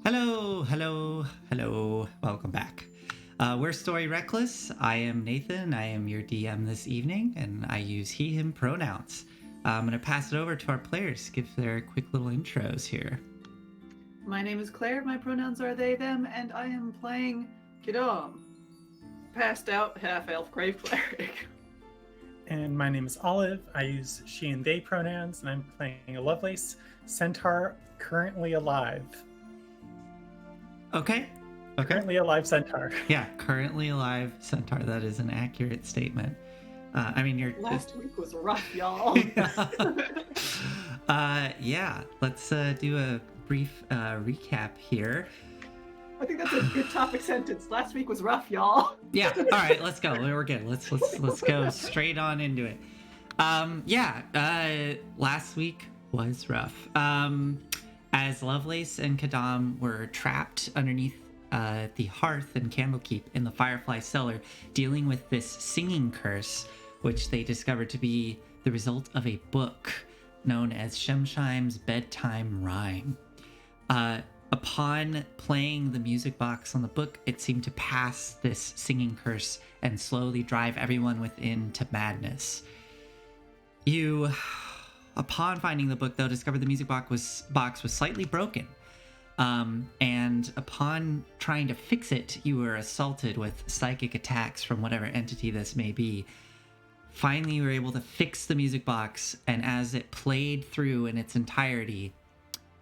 Hello, hello, hello. Welcome back. We're Story Reckless. I am Nathan. I am your DM this evening, and I use he, him pronouns. I'm going to pass it over to our players to give their quick little intros here. My name is Claire, my pronouns are they, them, and I am playing Kidam, passed out half-elf grave cleric. And my name is Olive. I use she and they pronouns, and I'm playing a Lovelace centaur currently alive. Okay. Currently alive centaur. Yeah, currently alive centaur. That is an accurate statement. You're Last week was rough, y'all. Yeah. Let's do a brief recap here. I think that's a good topic sentence. Last week was rough, y'all. Yeah. All right. Let's go. We're good. Let's go straight on into it. Last week was rough. As Lovelace and Kadam were trapped underneath the hearth and Candlekeep in the Firefly cellar, dealing with this singing curse, which they discovered to be the result of a book known as Shemshime's Bedtime Rhyme. Upon playing the music box on the book, it seemed to pass this singing curse and slowly drive everyone within to madness. You, upon finding the book, though, discovered the music box was slightly broken. And upon trying to fix it, you were assaulted with psychic attacks from whatever entity this may be. Finally, you were able to fix the music box, and as it played through in its entirety,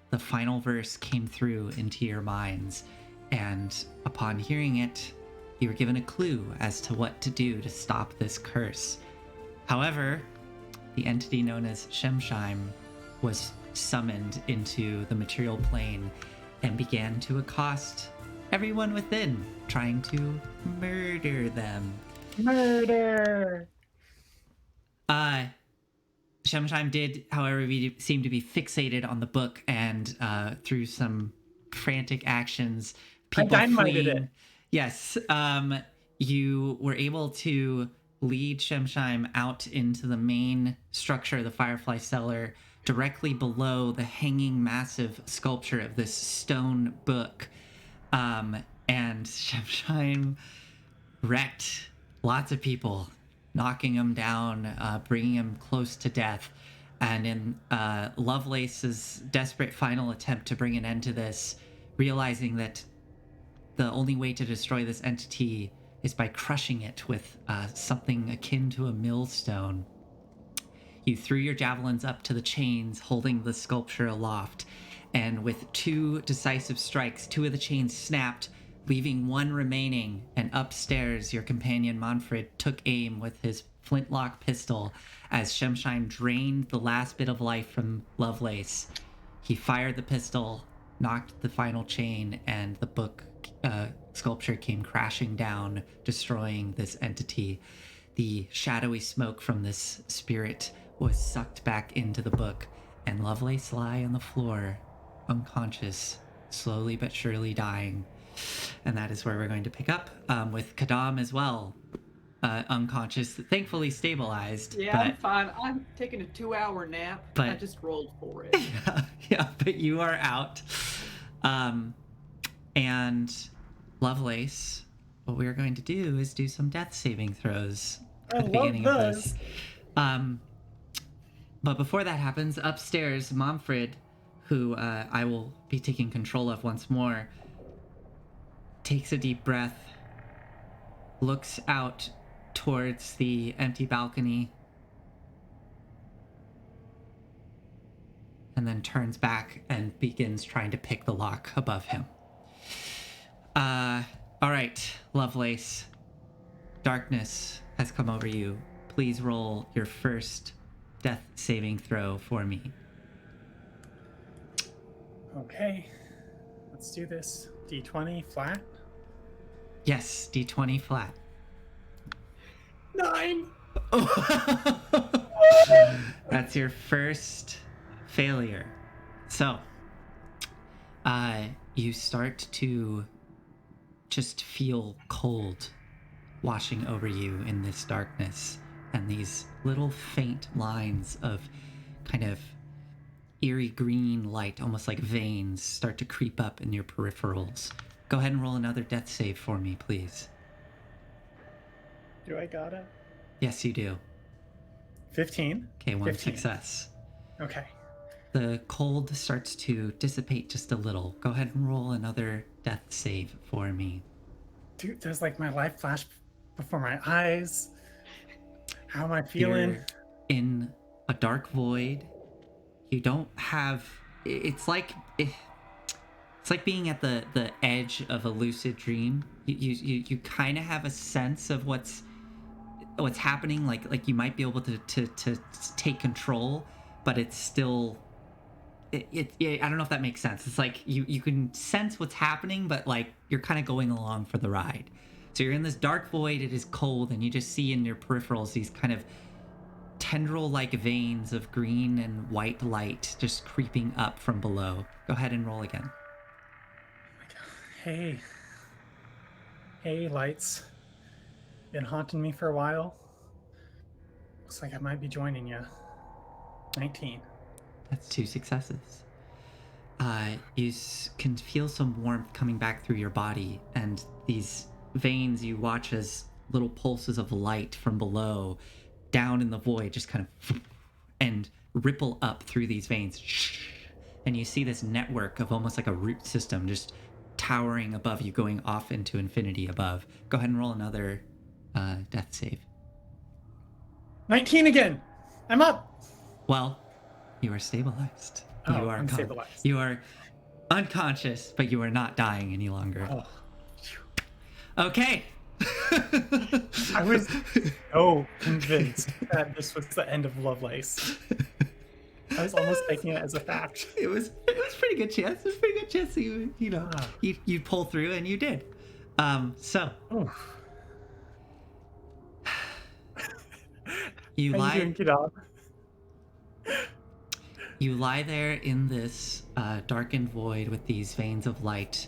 the final verse came through into your minds, and upon hearing it, you were given a clue as to what to do to stop this curse. However, the entity known as Shemshime was summoned into the material plane and began to accost everyone within, trying to murder them. Murder! Shemshime did, however, seem to be fixated on the book, and through some frantic actions, people dynamited fleeing. it. Yes, you were able to lead Shemshime out into the main structure of the Firefly cellar, directly below the hanging massive sculpture of this stone book. And Shemshime wrecked lots of people, knocking them down, bringing them close to death. And in Lovelace's desperate final attempt to bring an end to this, realizing that the only way to destroy this entity is by crushing it with something akin to a millstone, you threw your javelins up to the chains, holding the sculpture aloft. And with two decisive strikes, two of the chains snapped, leaving one remaining, and upstairs your companion Manfred took aim with his flintlock pistol as Shemshine drained the last bit of life from Lovelace. He fired the pistol, knocked the final chain, and the book sculpture came crashing down, destroying this entity. The shadowy smoke from this spirit was sucked back into the book, and Lovelace lay on the floor, unconscious, slowly but surely dying. And that is where we're going to pick up, with Kadam as well, unconscious, thankfully stabilized. Yeah, I'm fine. I'm taking a 2-hour nap. I just rolled for it. Yeah, but you are out. And Lovelace, what we're going to do is do some death saving throws at the beginning of this. But before that happens, upstairs, Manfred, who I will be taking control of once more, takes a deep breath, looks out towards the empty balcony, and then turns back and begins trying to pick the lock above him. All right, Lovelace. Darkness has come over you. Please roll your first death saving throw for me. Okay, let's do this. D20 flat. Yes, D20 flat. 9. That's your first failure. So, you start to just feel cold washing over you in this darkness, and these little faint lines of kind of eerie green light, almost like veins, start to creep up in your peripherals. Go ahead and roll another death save for me, please. Do I got it? Yes, you do. 15. Okay, one 15. success. Okay. The cold starts to dissipate just a little. Go ahead and roll another death save for me. Dude, there's like my life flash before my eyes. How am I feeling? You're in a dark void. You don't have. It's like being at the edge of a lucid dream. You kind of have a sense of what's happening. Like you might be able to take control, but it's still. I don't know if that makes sense. It's like you can sense what's happening, but like you're kind of going along for the ride. So you're in this dark void. It is cold, and you just see in your peripherals these kind of tendril-like veins of green and white light just creeping up from below. Go ahead and roll again. Hey, lights. Been haunting me for a while. Looks like I might be joining you. 19. That's 2 successes. You can feel some warmth coming back through your body, and these veins, you watch as little pulses of light from below down in the void just kind of and ripple up through these veins. And you see this network of almost like a root system just towering above you, going off into infinity above. Go ahead and roll another death save. 19 again. I'm up. Well, you are stabilized. Oh, You are I'm stabilized. You are unconscious, but you are not dying any longer. Oh. Okay. I was so convinced that this was the end of Lovelace. I was almost taking it as a fact. It was pretty good chance. It was a pretty good chance that you'd pull through, and you did. So you How lie. you doing, Kidon? You lie there in this darkened void with these veins of light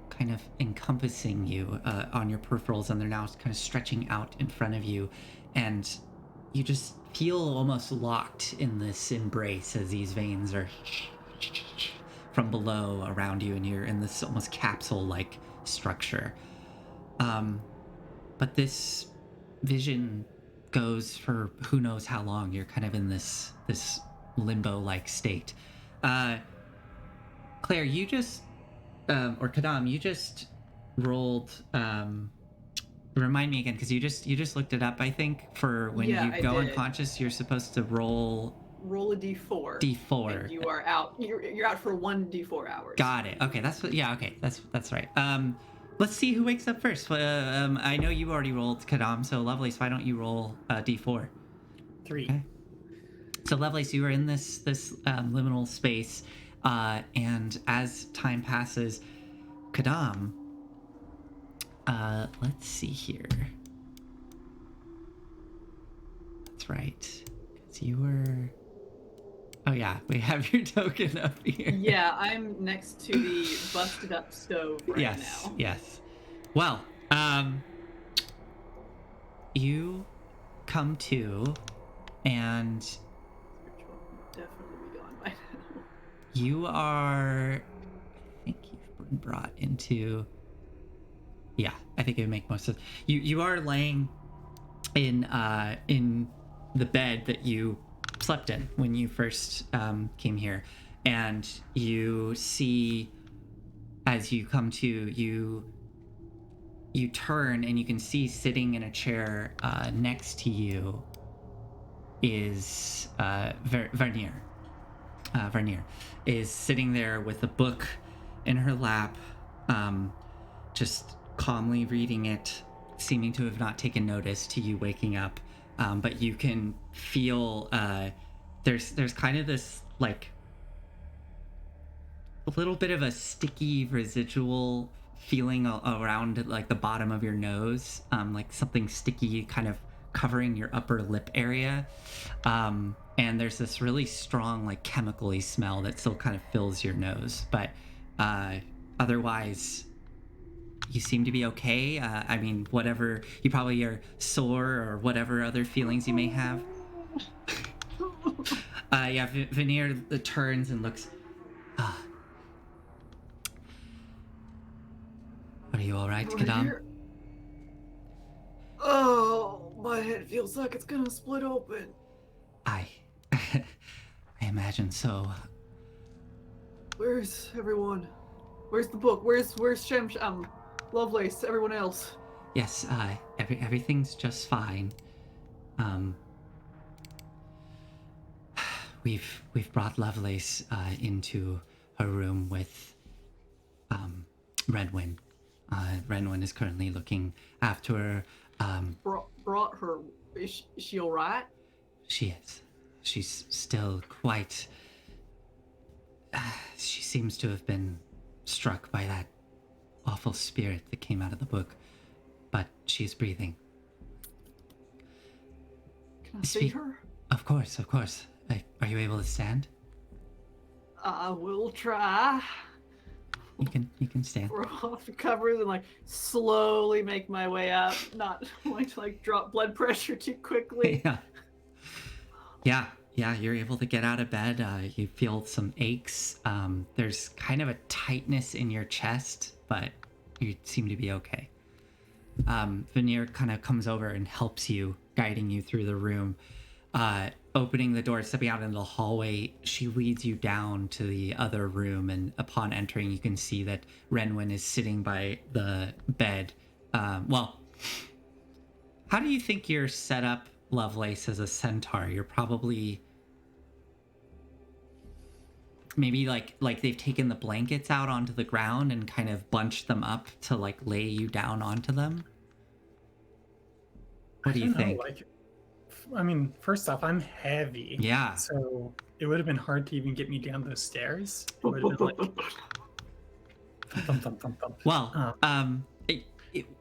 kind of encompassing you on your peripherals, and they're now kind of stretching out in front of you, and you just feel almost locked in this embrace as these veins are from below around you, and you're in this almost capsule-like structure. But this vision goes for who knows how long. You're kind of in this limbo-like state. Claire, you just or Kadam, you just rolled. Remind me again, because you just looked it up. I think for when you go unconscious, you're supposed to roll a d4. D4. And you are out. You're out for 1 d4 hours. Got it. Okay, that's what. Yeah. Okay, that's right. Let's see who wakes up first. I know you already rolled, Kadam. So Lovelace, why don't you roll d4? 3. Okay. So Lovelace, you are in this liminal space, and as time passes, Kadam. Let's see here. That's right. Because you were. Oh yeah, we have your token up here. Yeah, I'm next to the busted up stove right now. Yes. Well, you come to, and Definitely be gone by now. you are. I think you've been brought into. Yeah, I think it would make most sense. You are laying in the bed that you slept in when you first came here, and you see, as you come to, you turn and you can see sitting in a chair next to you is Vernier. Vernier is sitting there with a book in her lap, just calmly reading it, seeming to have not taken notice to you waking up. But you can feel there's kind of this like a little bit of a sticky residual feeling around like the bottom of your nose, like something sticky kind of covering your upper lip area. And there's this really strong like chemical-y smell that still kind of fills your nose. But otherwise, you seem to be okay. I mean, whatever, you probably are sore or whatever other feelings you may have. Yeah, Veneer turns and looks. Ah. Are you all right, Right Kadam? here. Oh, my head feels like it's gonna split open. I imagine so. Where's everyone? Where's the book? Where's Shem Lovelace, everyone else? Yes, everything's just fine. Um, we've brought Lovelace into her room with Renwyn. Renwyn is currently looking after her. Brought her. Is she alright? She is. She's still quite. She seems to have been struck by that awful spirit that came out of the book, but she's breathing. Can I see her? Of course, of course. Are you able to stand? I will try. You can stand. Throw off the covers and like slowly make my way up, not wanting to like drop blood pressure too quickly. Yeah, you're able to get out of bed. You feel some aches. There's kind of a tightness in your chest, but you seem to be okay. Veneer kind of comes over and helps you, guiding you through the room. Opening the door, stepping out into the hallway, she leads you down to the other room, and upon entering, you can see that Renwyn is sitting by the bed. Well, how do you think you're set up, Lovelace, as a centaur? You're probably maybe like they've taken the blankets out onto the ground and kind of bunched them up to like lay you down onto them. What do you think? I mean, first off, I'm heavy. Yeah. So it would have been hard to even get me down those stairs. It would have been like thump, thump, thump, thump. Well,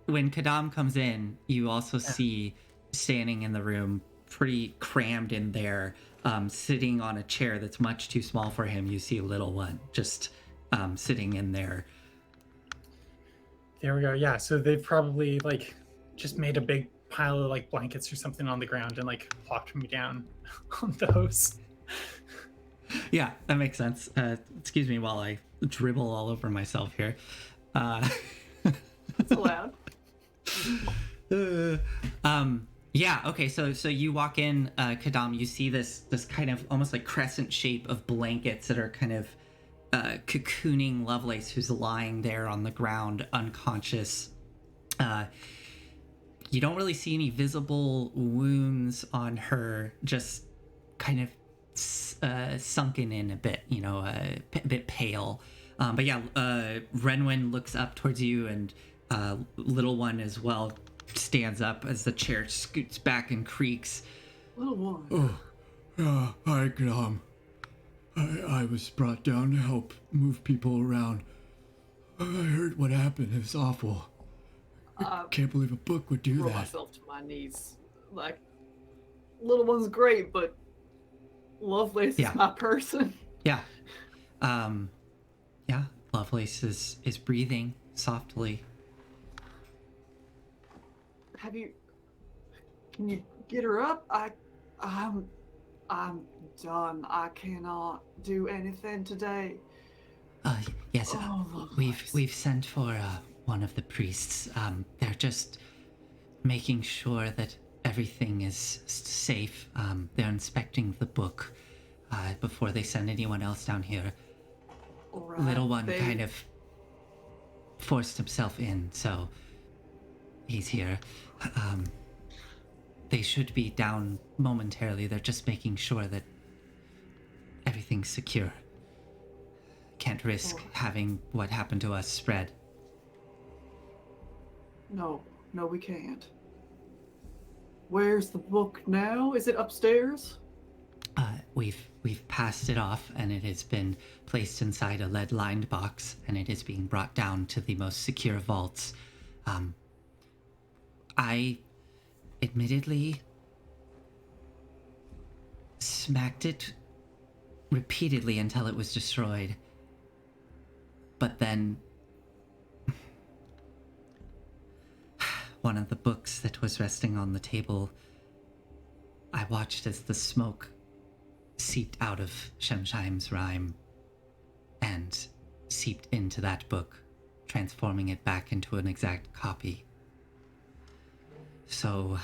when Kadam comes in, you also see standing in the room, pretty crammed in there, sitting on a chair that's much too small for him. You see a little one just sitting in there. There we go. Yeah, so they've probably like just made a big pile of like blankets or something on the ground and like plopped me down on those. Yeah, that makes sense. Excuse me while I dribble all over myself here. That's allowed. Yeah, okay, so you walk in, Kadam, you see this kind of almost like crescent shape of blankets that are kind of cocooning Lovelace, who's lying there on the ground unconscious. You don't really see any visible wounds on her, just kind of sunken in a bit, a bit pale. But yeah, Renwyn looks up towards you, and little one as well stands up as the chair scoots back and creaks. Little one. Oh, hi, Kadam. I was brought down to help move people around. I heard what happened. It was awful. I can't believe a book would do Throw that. myself to my knees. Like, little one's great, but Lovelace is my person. Yeah. Yeah, Lovelace is breathing softly. Can you get her up? I'm done. I cannot do anything today. Yes, we've sent for one of the priests. They're just making sure that everything is safe. They're inspecting the book before they send anyone else down here. Right, little one kind of forced himself in, so he's here. They should be down momentarily. They're just making sure that everything's secure. Can't risk having what happened to us spread. No, we can't. Where's the book now? Is it upstairs? We've passed it off, and it has been placed inside a lead-lined box, and it is being brought down to the most secure vaults. I admittedly smacked it repeatedly until it was destroyed. But then one of the books that was resting on the table, I watched as the smoke seeped out of Shemsheim's rhyme and seeped into that book, transforming it back into an exact copy. So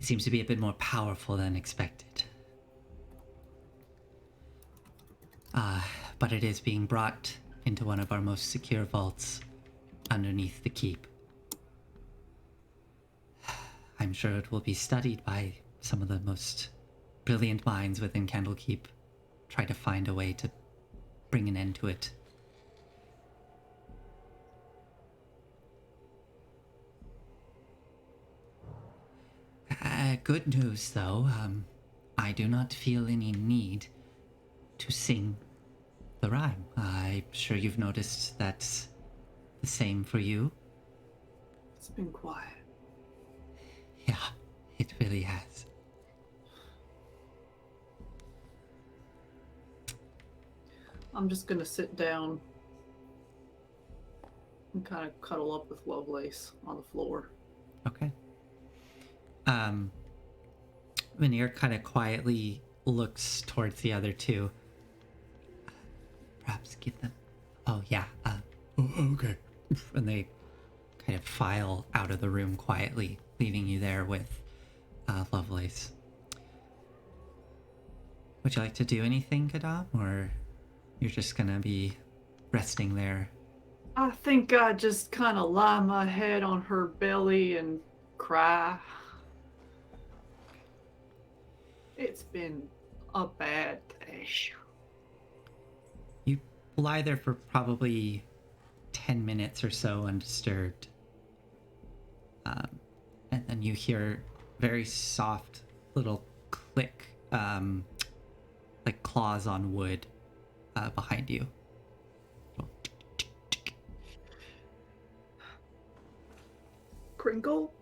it seems to be a bit more powerful than expected. But it is being brought into one of our most secure vaults underneath the keep. I'm sure it will be studied by some of the most brilliant minds within Candlekeep. Try to find a way to bring an end to it. Good news, though. I do not feel any need to sing the rhyme. I'm sure you've noticed that's the same for you. It's been quiet. Yeah, it really has. I'm just gonna sit down and kind of cuddle up with Lovelace on the floor. Okay. Veneer kind of quietly looks towards the other two. Perhaps give them... Oh, yeah. Oh, okay. And they kind of file out of the room quietly, leaving you there with Lovelace. Would you like to do anything, Kadam? Or you're just gonna be resting there? I think I just kind of lie my head on her belly and cry. It's been a bad day. You lie there for probably 10 minutes or so undisturbed. And then you hear very soft little click, like claws on wood behind you. Crinkle?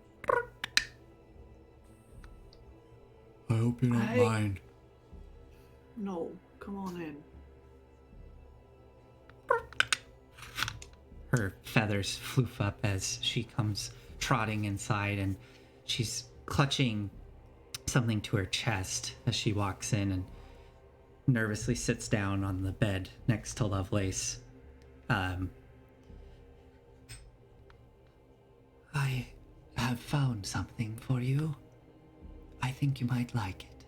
I hope you don't Hey. mind. No, come on in. Her feathers floof up as she comes trotting inside, and she's clutching something to her chest as she walks in and nervously sits down on the bed next to Lovelace. I have found something for you. I think you might like it.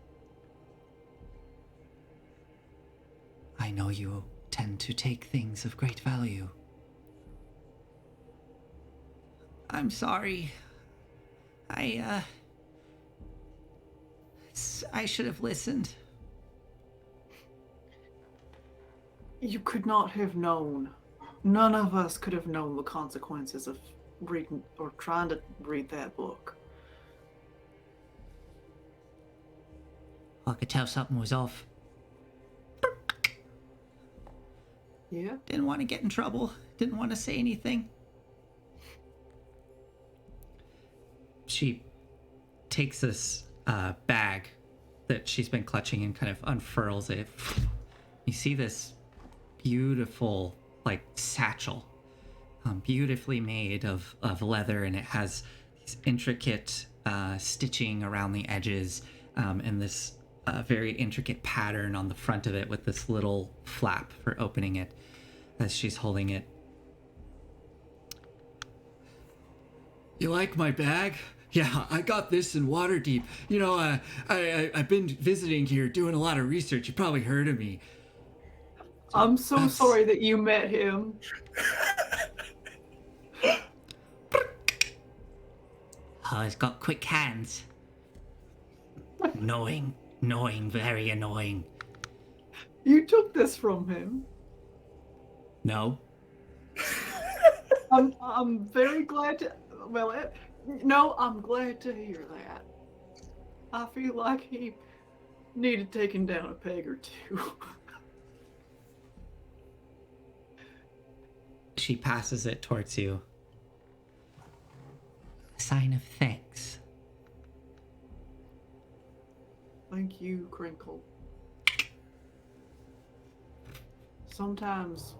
I know you tend to take things of great value. I'm sorry. I should have listened. You could not have known. None of us could have known the consequences of reading or trying to read that book. I could tell something was off. Yeah? Didn't want to get in trouble. Didn't want to say anything. She takes this bag that she's been clutching and kind of unfurls it. You see this beautiful, like, satchel. Beautifully made of leather, and it has these intricate stitching around the edges, and this very intricate pattern on the front of it with this little flap for opening it as she's holding it. You like my bag? Yeah, I got this in Waterdeep. You know, I've been visiting here, doing a lot of research. You probably heard of me. I'm so sorry that you met him. Oh, he's got quick hands. Annoying, very annoying. You took this from him. No? I'm very glad to. Well, no, I'm glad to hear that. I feel like he needed taking down a peg or two. She passes it towards you. A sign of thanks. Thank you, Crinkle. Sometimes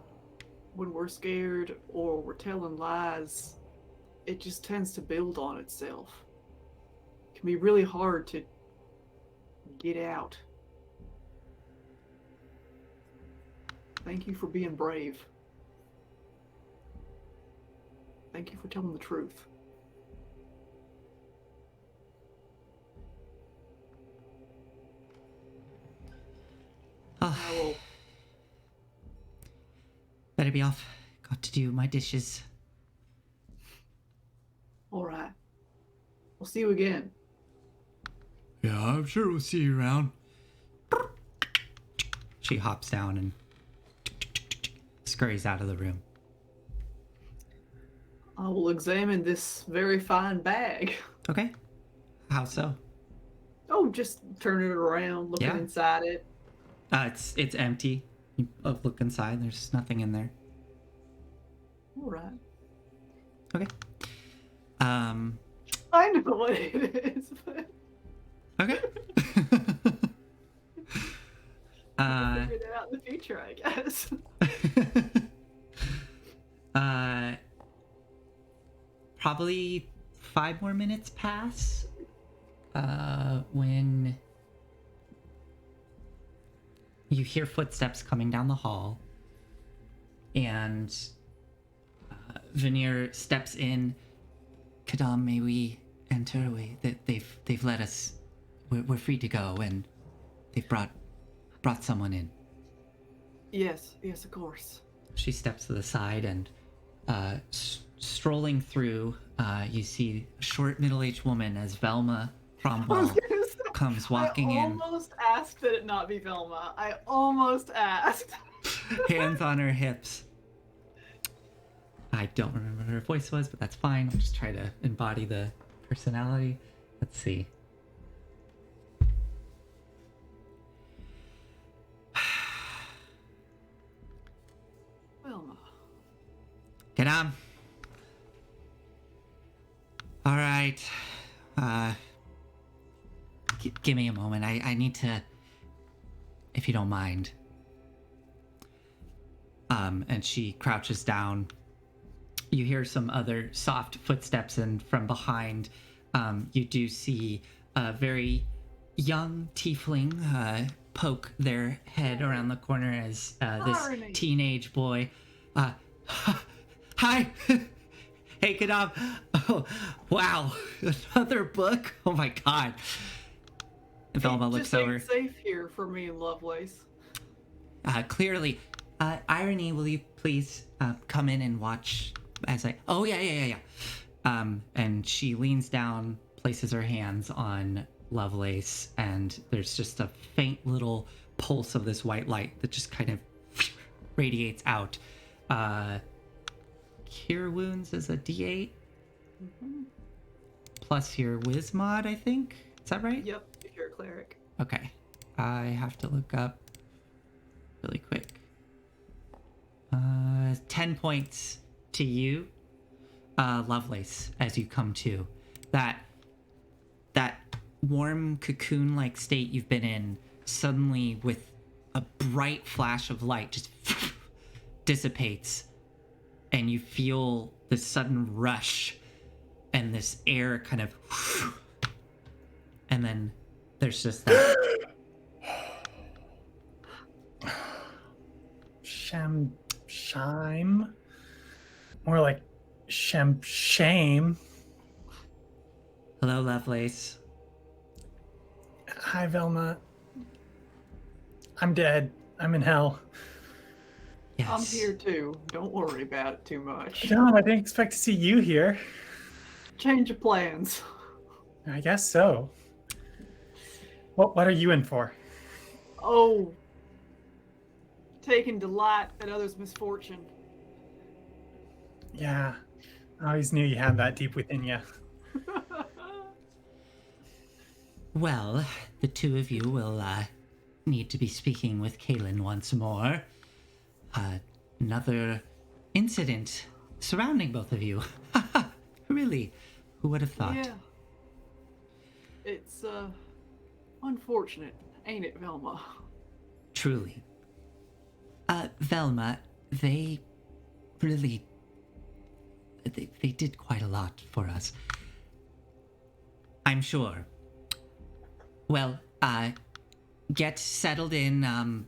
when we're scared or we're telling lies, it just tends to build on itself. It can be really hard to Get out. Thank you for being brave. Thank you for telling the truth. Oh, I will. better be off. Got to do my dishes. All right. We'll see you again. Yeah, I'm sure we'll see you around. She hops down and scurries out of the room. I will examine this very fine bag. Okay. How so? Oh, just turning it around, looking Yeah. inside it. It's empty. You look inside. There's nothing in there. All right. Okay. I know what it is, but Okay. I'll figure that out in the future, I guess. Probably 5 more minutes pass when you hear footsteps coming down the hall, and Veneer steps in. Kadam, may we enter? They've let us. We're free to go, and they've brought someone in. Yes, of course. She steps to the side, and strolling through, you see a short middle-aged woman as Velma Cromwell comes walking I in, almost asked that it not be Velma. I almost asked. hands on her hips. I don't remember what her voice was, but that's fine. I'll just try to embody the personality. Let's see. Velma. Get on. All right. Give me a moment. I need to, if you don't mind. And she crouches down. You hear some other soft footsteps, and from behind, you do see a very young tiefling poke their head around the corner as this Irony. teenage boy. Hi. Hey, Kadam. Oh, wow. Another book? Oh my god. Velma looks just ain't over. safe here for me and Lovelace. Clearly. Irony, will you please come in and watch as I... Oh, yeah. And she leans down, places her hands on Lovelace, and there's just a faint little pulse of this white light that just kind of radiates out. Cure wounds is a D8 plus your whiz mod, I think. Is that right? Yep, if you're a cleric. Okay. I have to look up really quick. 10 points to you, Lovelace, as you come to. That warm cocoon-like state you've been in, suddenly with a bright flash of light just dissipates, and you feel this sudden rush and this air kind of, and then there's just that. Shime? More like shame. Hello, Lovelace. Hi, Velma. I'm dead. I'm in hell. Yes. I'm here too. Don't worry about it too much. No, I didn't expect to see you here. Change of plans. I guess so. What are you in for? Oh. Taking delight at others' misfortune. Yeah, I always knew you had that deep within you. Well, the two of you will need to be speaking with Kaylin once more. Another incident surrounding both of you. Really? Who would have thought? Yeah. It's, unfortunate, ain't it, Velma? Truly. Velma, they really... They did quite a lot for us. I'm sure. Well, Get settled in.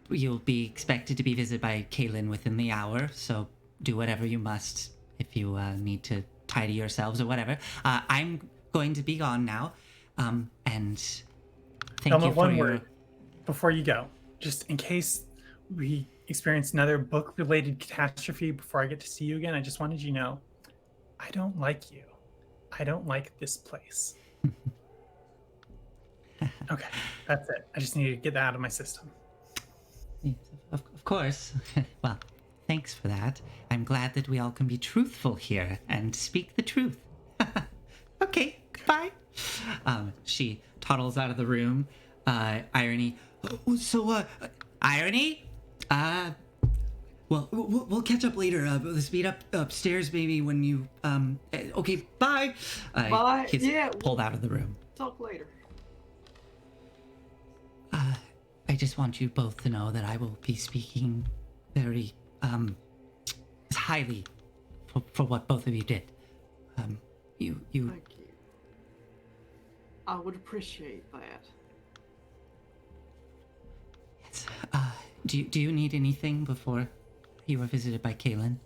You'll be expected to be visited by Kaylin within the hour, so do whatever you must if you need to tidy yourselves or whatever. I'm going to be gone now, and thank Thelma, you for one your... word before you go, just in case we experience another book-related catastrophe before I get to see you again. I just wanted you to know, I don't like you. I don't like this place. Okay, that's it. I just needed to get that out of my system. Yes, of course. Well, thanks for that. I'm glad that we all can be truthful here and speak the truth. Okay, goodbye. She toddles out of the room. Irony. Irony? Well, we'll catch up later. Let's meet up upstairs maybe when you, okay, bye. Bye. He's Yeah. pulled out of the room. Talk later. I just want you both to know that I will be speaking very, highly for what both of you did. You Thank you. I would appreciate that. It's, do you need anything before you were visited by Kaylin?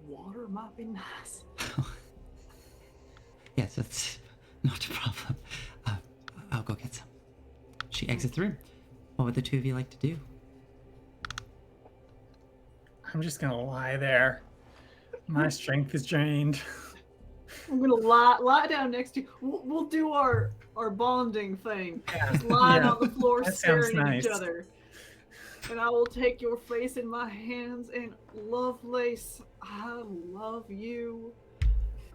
Water might be nice. Yes, that's not a problem. I'll go get some. She exits the room. What would the two of you like to do? I'm just gonna lie there. My strength is drained. I'm gonna lie down next to you. We'll do our bonding thing. Just lying on the floor, that sounds staring at nice. each other. And I will take your face in my hands and Lovelace, I love you.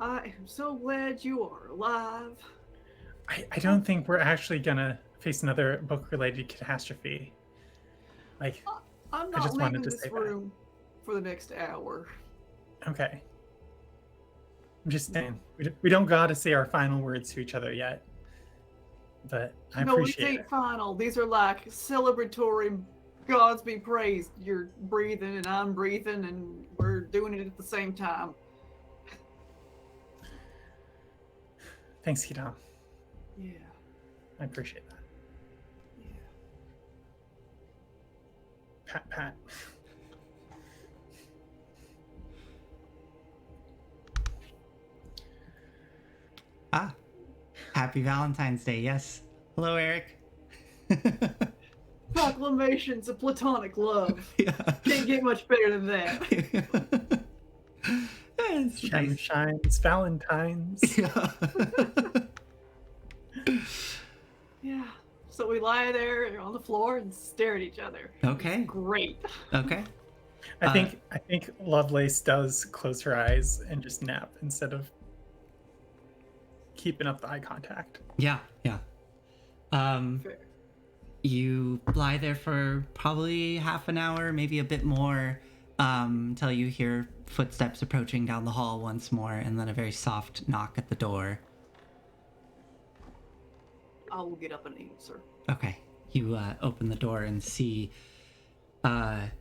I am so glad you are alive. I don't think we're actually gonna face another book-related catastrophe. Like, I'm I not just wanted leaving to this say that. room for the next hour. okay. I'm just saying, we don't gotta say our final words to each other yet. But I No, these appreciate ain't it. final. These are like celebratory. Gods be praised. You're breathing and I'm breathing, and we're doing it at the same time. Thanks, Kitam. Yeah. I appreciate that. Yeah. Pat, pat. Happy Valentine's Day, yes. Hello, Eric. Proclamations of platonic love. Yeah. Can't get much better than that. It's Shem nice. shines, Valentine's. Yeah. Yeah. So we lie there on the floor and stare at each other. Okay. Great. Okay. I think Lovelace does close her eyes and just nap instead of keeping up the eye contact. Yeah. Fair. You lie there for probably half an hour, maybe a bit more, till you hear footsteps approaching down the hall once more, and then a very soft knock at the door. I will get up and answer. Okay. You open the door and see Kaylin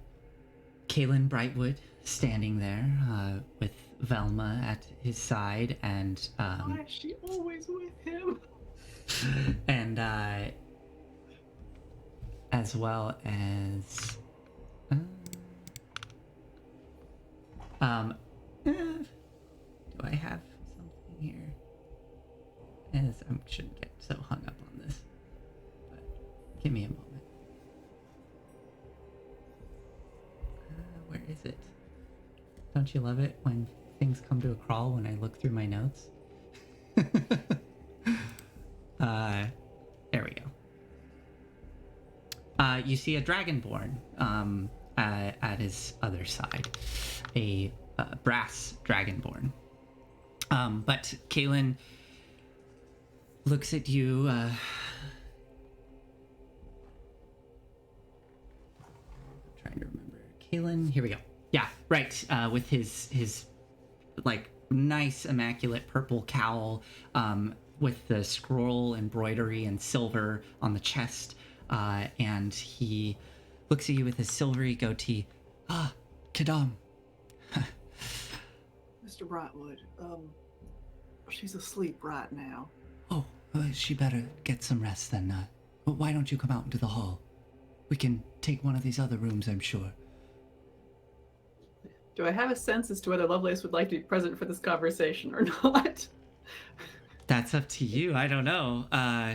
Brightwood standing there with Velma at his side, and Why is she always with him? and as well as do I have something here? As I shouldn't get so hung up on this, but give me a moment. Where is it? Don't you love it when things come to a crawl when I look through my notes? There we go. You see a dragonborn at his other side, a brass dragonborn. But Kaylin looks at you. Trying to remember. Kaylin, here we go. Yeah, right. With his like nice immaculate purple cowl, with the scroll embroidery and silver on the chest, and he looks at you with his silvery goatee. Ah, Kadam. Mr. Brightwood, she's asleep right now. Oh, She better get some rest then. Why don't you come out into the hall? We can take one of these other rooms, I'm sure. Do I have a sense as to whether Lovelace would like to be present for this conversation or not? That's up to you. I don't know.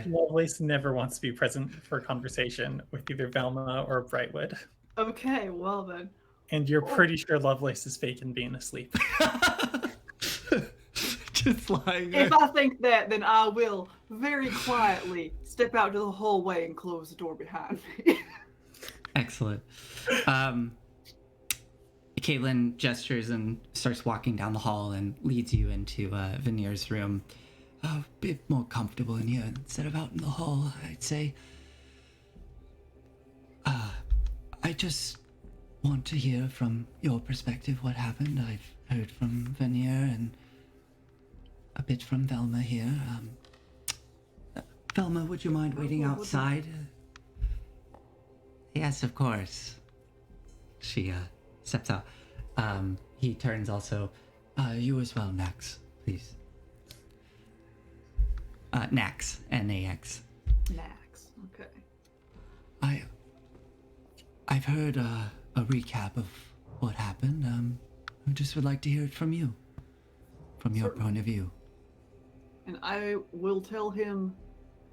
Lovelace never wants to be present for a conversation with either Velma or Brightwood. Okay, well then. And you're pretty sure Lovelace is faking being asleep. Just lying. If I think that, then I will very quietly step out to the hallway and close the door behind me. Excellent. Caitlin gestures and starts walking down the hall and leads you into Veneer's room. A bit more comfortable in here instead of out in the hall, I'd say. I just want to hear from your perspective what happened. I've heard from Veneer and a bit from Velma here. Velma, would you mind waiting outside? Yes, of course. She steps out. He turns also. You as well, Nax, please. Nax, N-A-X. Nax, okay. I've heard a recap of what happened. I just would like to hear it from you, from your point of view. And I will tell him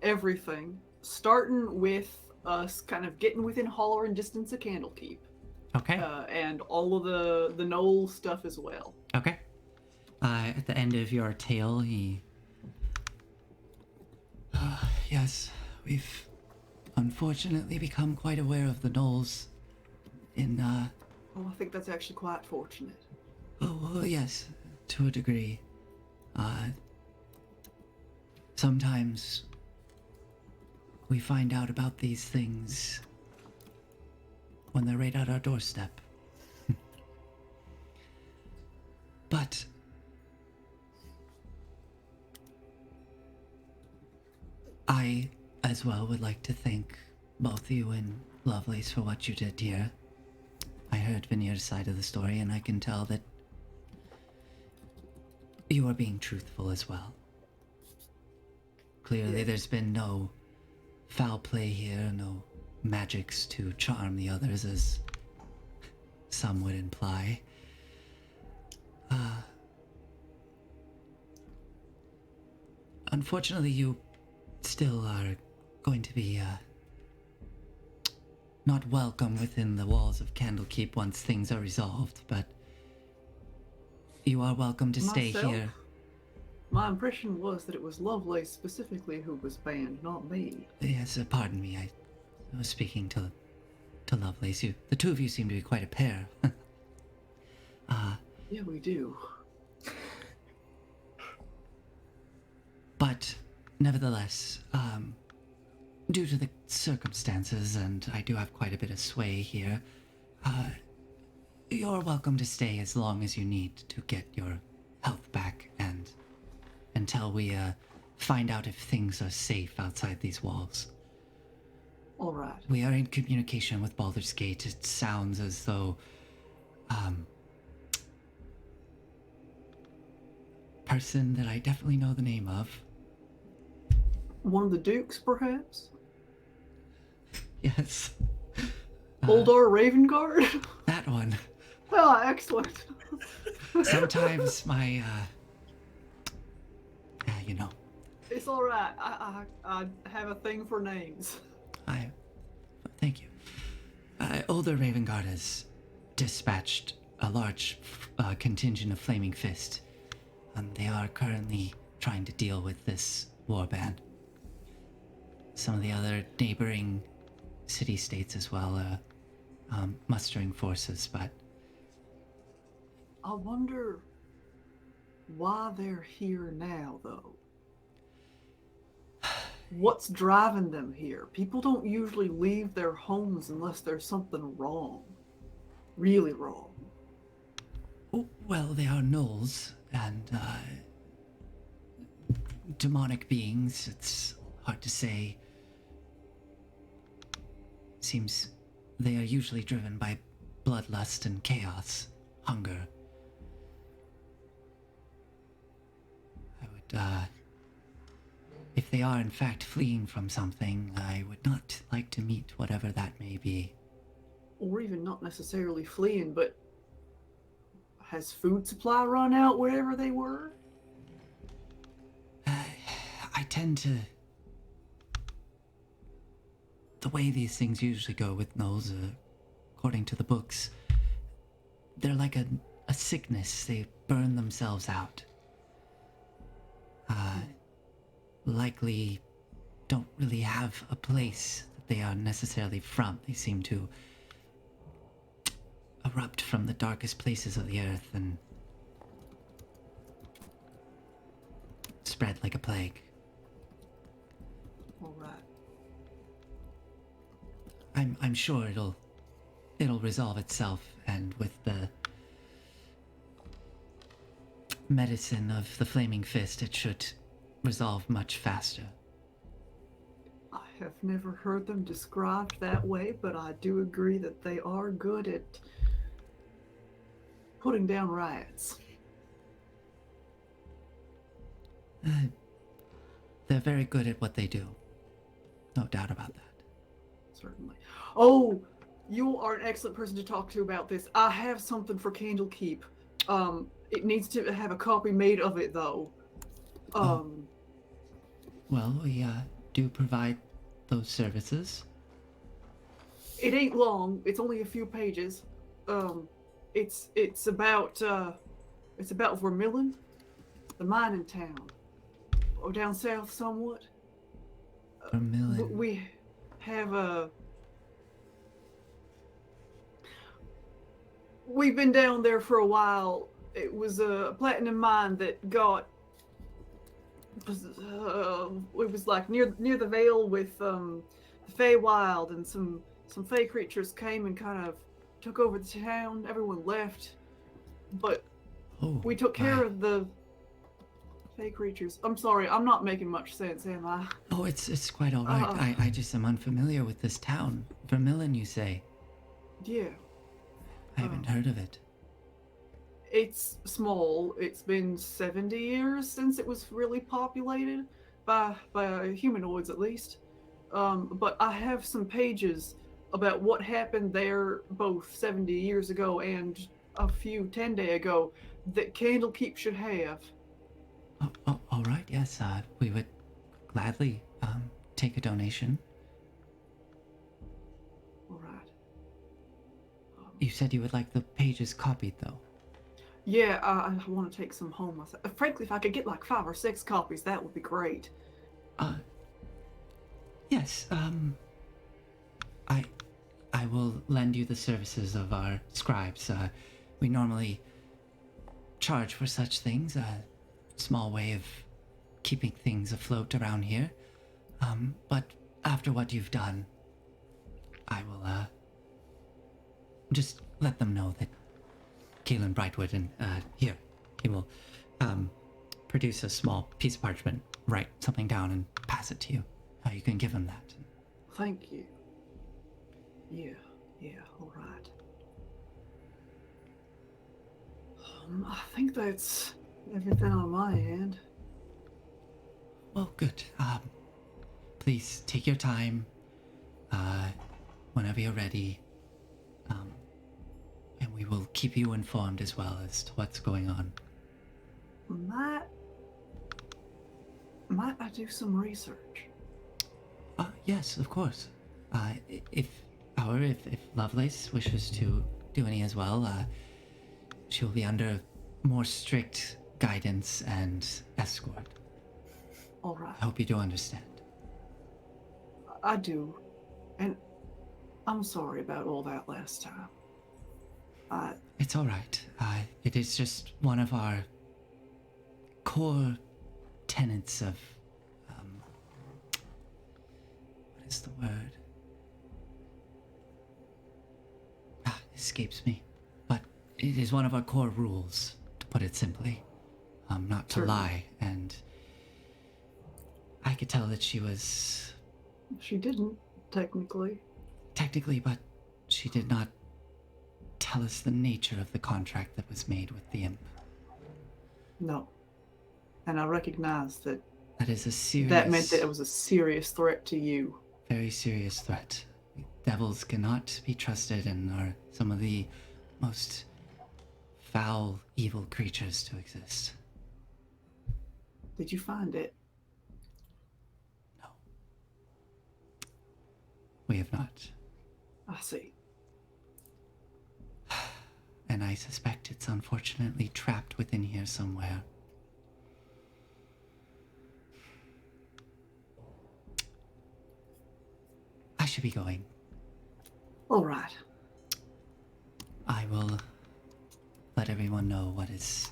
everything, starting with us kind of getting within hollering distance of Candlekeep. Okay. And all of the Knoll stuff as well. Okay. At the end of your tale, he... yes, we've unfortunately become quite aware of the Knolls in, Oh, I think that's actually quite fortunate. Oh, well, yes, to a degree. Sometimes we find out about these things when they're right at our doorstep. But I, as well, would like to thank both you and Lovelace for what you did here. I heard Veneer's side of the story, and I can tell that you are being truthful as well. Clearly, there's been no foul play here, no magics to charm the others, as some would imply. Unfortunately, you still are going to be not welcome within the walls of Candlekeep once things are resolved, but you are welcome to stay here. My impression was that it was Lovelace specifically who was banned, not me. Yes, pardon me. I was speaking to Lovelace. The two of you seem to be quite a pair. Yeah, we do. But nevertheless, due to the circumstances, and I do have quite a bit of sway here, you're welcome to stay as long as you need to get your health back, and until we find out if things are safe outside these walls. All right. We are in communication with Baldur's Gate. It sounds as though person that I definitely know the name of. One of the dukes, perhaps? Yes. Uldar Ravengard? That one. Oh, excellent. Sometimes my, you know. It's all right. I have a thing for names. Thank you. Older Ravengard has dispatched a large contingent of Flaming Fist, and they are currently trying to deal with this warband. Some of the other neighboring city-states as well are mustering forces, but... I wonder why they're here now, though. What's driving them here? People don't usually leave their homes unless there's something wrong. Really wrong. Well, they are gnolls, and demonic beings. It's hard to say. Seems they are usually driven by bloodlust and chaos, hunger. I would, if if they are in fact fleeing from something, I would not like to meet whatever that may be. Or even not necessarily fleeing, but has food supply run out wherever they were? I tend to... The way these things usually go with gnolls, according to the books, they're like a sickness. They burn themselves out. Likely don't really have a place that they are necessarily from. They seem to erupt from the darkest places of the earth and spread like a plague. All right. I'm sure it'll resolve itself, and with the medicine of the Flaming Fist, it should resolve much faster. I have never heard them described that way, but I do agree that they are good at putting down riots. They're very good at what they do. No doubt about that. Certainly. Oh, you are an excellent person to talk to about this. I have something for Candlekeep. It needs to have a copy made of it, though. Well, we do provide those services. It ain't long. It's only a few pages. It's about Vermillion, the mining town, or down south somewhat. Vermillion. We have we've been down there for a while. It was a platinum mine that got. It was like near the Vale with the Feywild, and some Fey creatures came and kind of took over the town. Everyone left, but we took care of the Fey creatures. I'm sorry, I'm not making much sense, am I? Oh, it's quite all right. I just am unfamiliar with this town. Vermillion, you say? Yeah. I haven't heard of it. It's small. It's been 70 years since it was really populated by humanoids, at least. But I have some pages about what happened there both 70 years ago and a few 10 days ago that Candlekeep should have. Oh, all right. Yes, we would gladly take a donation. All right. You said you would like the pages copied, though. Yeah, I want to take some home myself. Frankly, if I could get like 5 or 6 copies, that would be great. Yes, I will lend you the services of our scribes. We normally charge for such things, a small way of keeping things afloat around here. But after what you've done, I will, just let them know that Galen Brightwood and, here, he will, produce a small piece of parchment, write something down and pass it to you. You can give him that. Thank you. Yeah, all right. I think that's everything on my end. Well, good. Please take your time, whenever you're ready, and we will keep you informed as well as to what's going on. Might I do some research? Yes, of course. If Lovelace wishes to do any as well, she'll be under more strict guidance and escort. All right. I hope you do understand. I do. And I'm sorry about all that last time. It's all right. It is just one of our core tenets of, what is the word? Escapes me. But it is one of our core rules, to put it simply. Not to lie, and I could tell that she was... She didn't, technically. Technically, but she did not tell us the nature of the contract that was made with the imp. No. And I recognize that That is a serious... That meant that it was a serious threat to you. Very serious threat. Devils cannot be trusted and are some of the most foul, evil creatures to exist. Did you find it? No. We have not. I see. And I suspect it's unfortunately trapped within here somewhere. I should be going. All right. I will let everyone know what is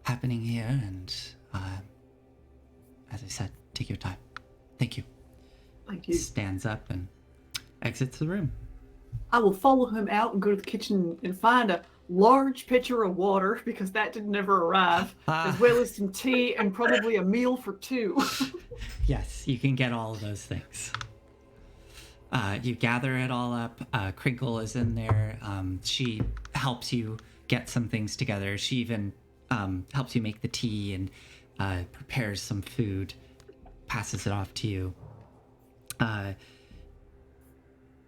happening here, and as I said, take your time. Thank you. Thank you. Stands up and exits the room. I will follow him out and go to the kitchen and find a large pitcher of water, because that did never arrive, as well as some tea and probably a meal for two. Yes, you can get all of those things. You gather it all up. Crinkle is in there. She helps you get some things together. She even helps you make the tea and prepares some food, passes it off to you.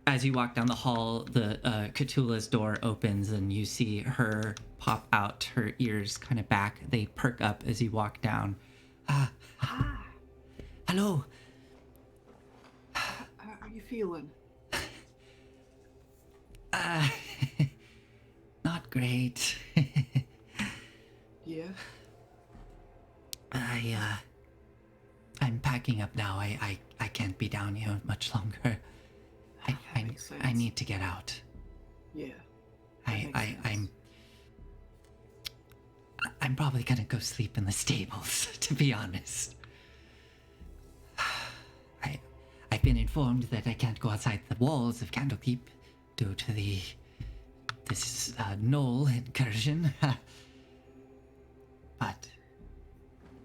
As you walk down the hall, the Cthulhu's door opens and you see her pop out, her ears kind of back. They perk up as you walk down. Hi. Hello. How are you feeling? Not great. Yeah. I'm packing up now. I can't be down here much longer. That makes sense. I need to get out. Yeah. That makes sense. I'm probably gonna go sleep in the stables, to be honest. I've been informed that I can't go outside the walls of Candlekeep due to this knoll incursion. But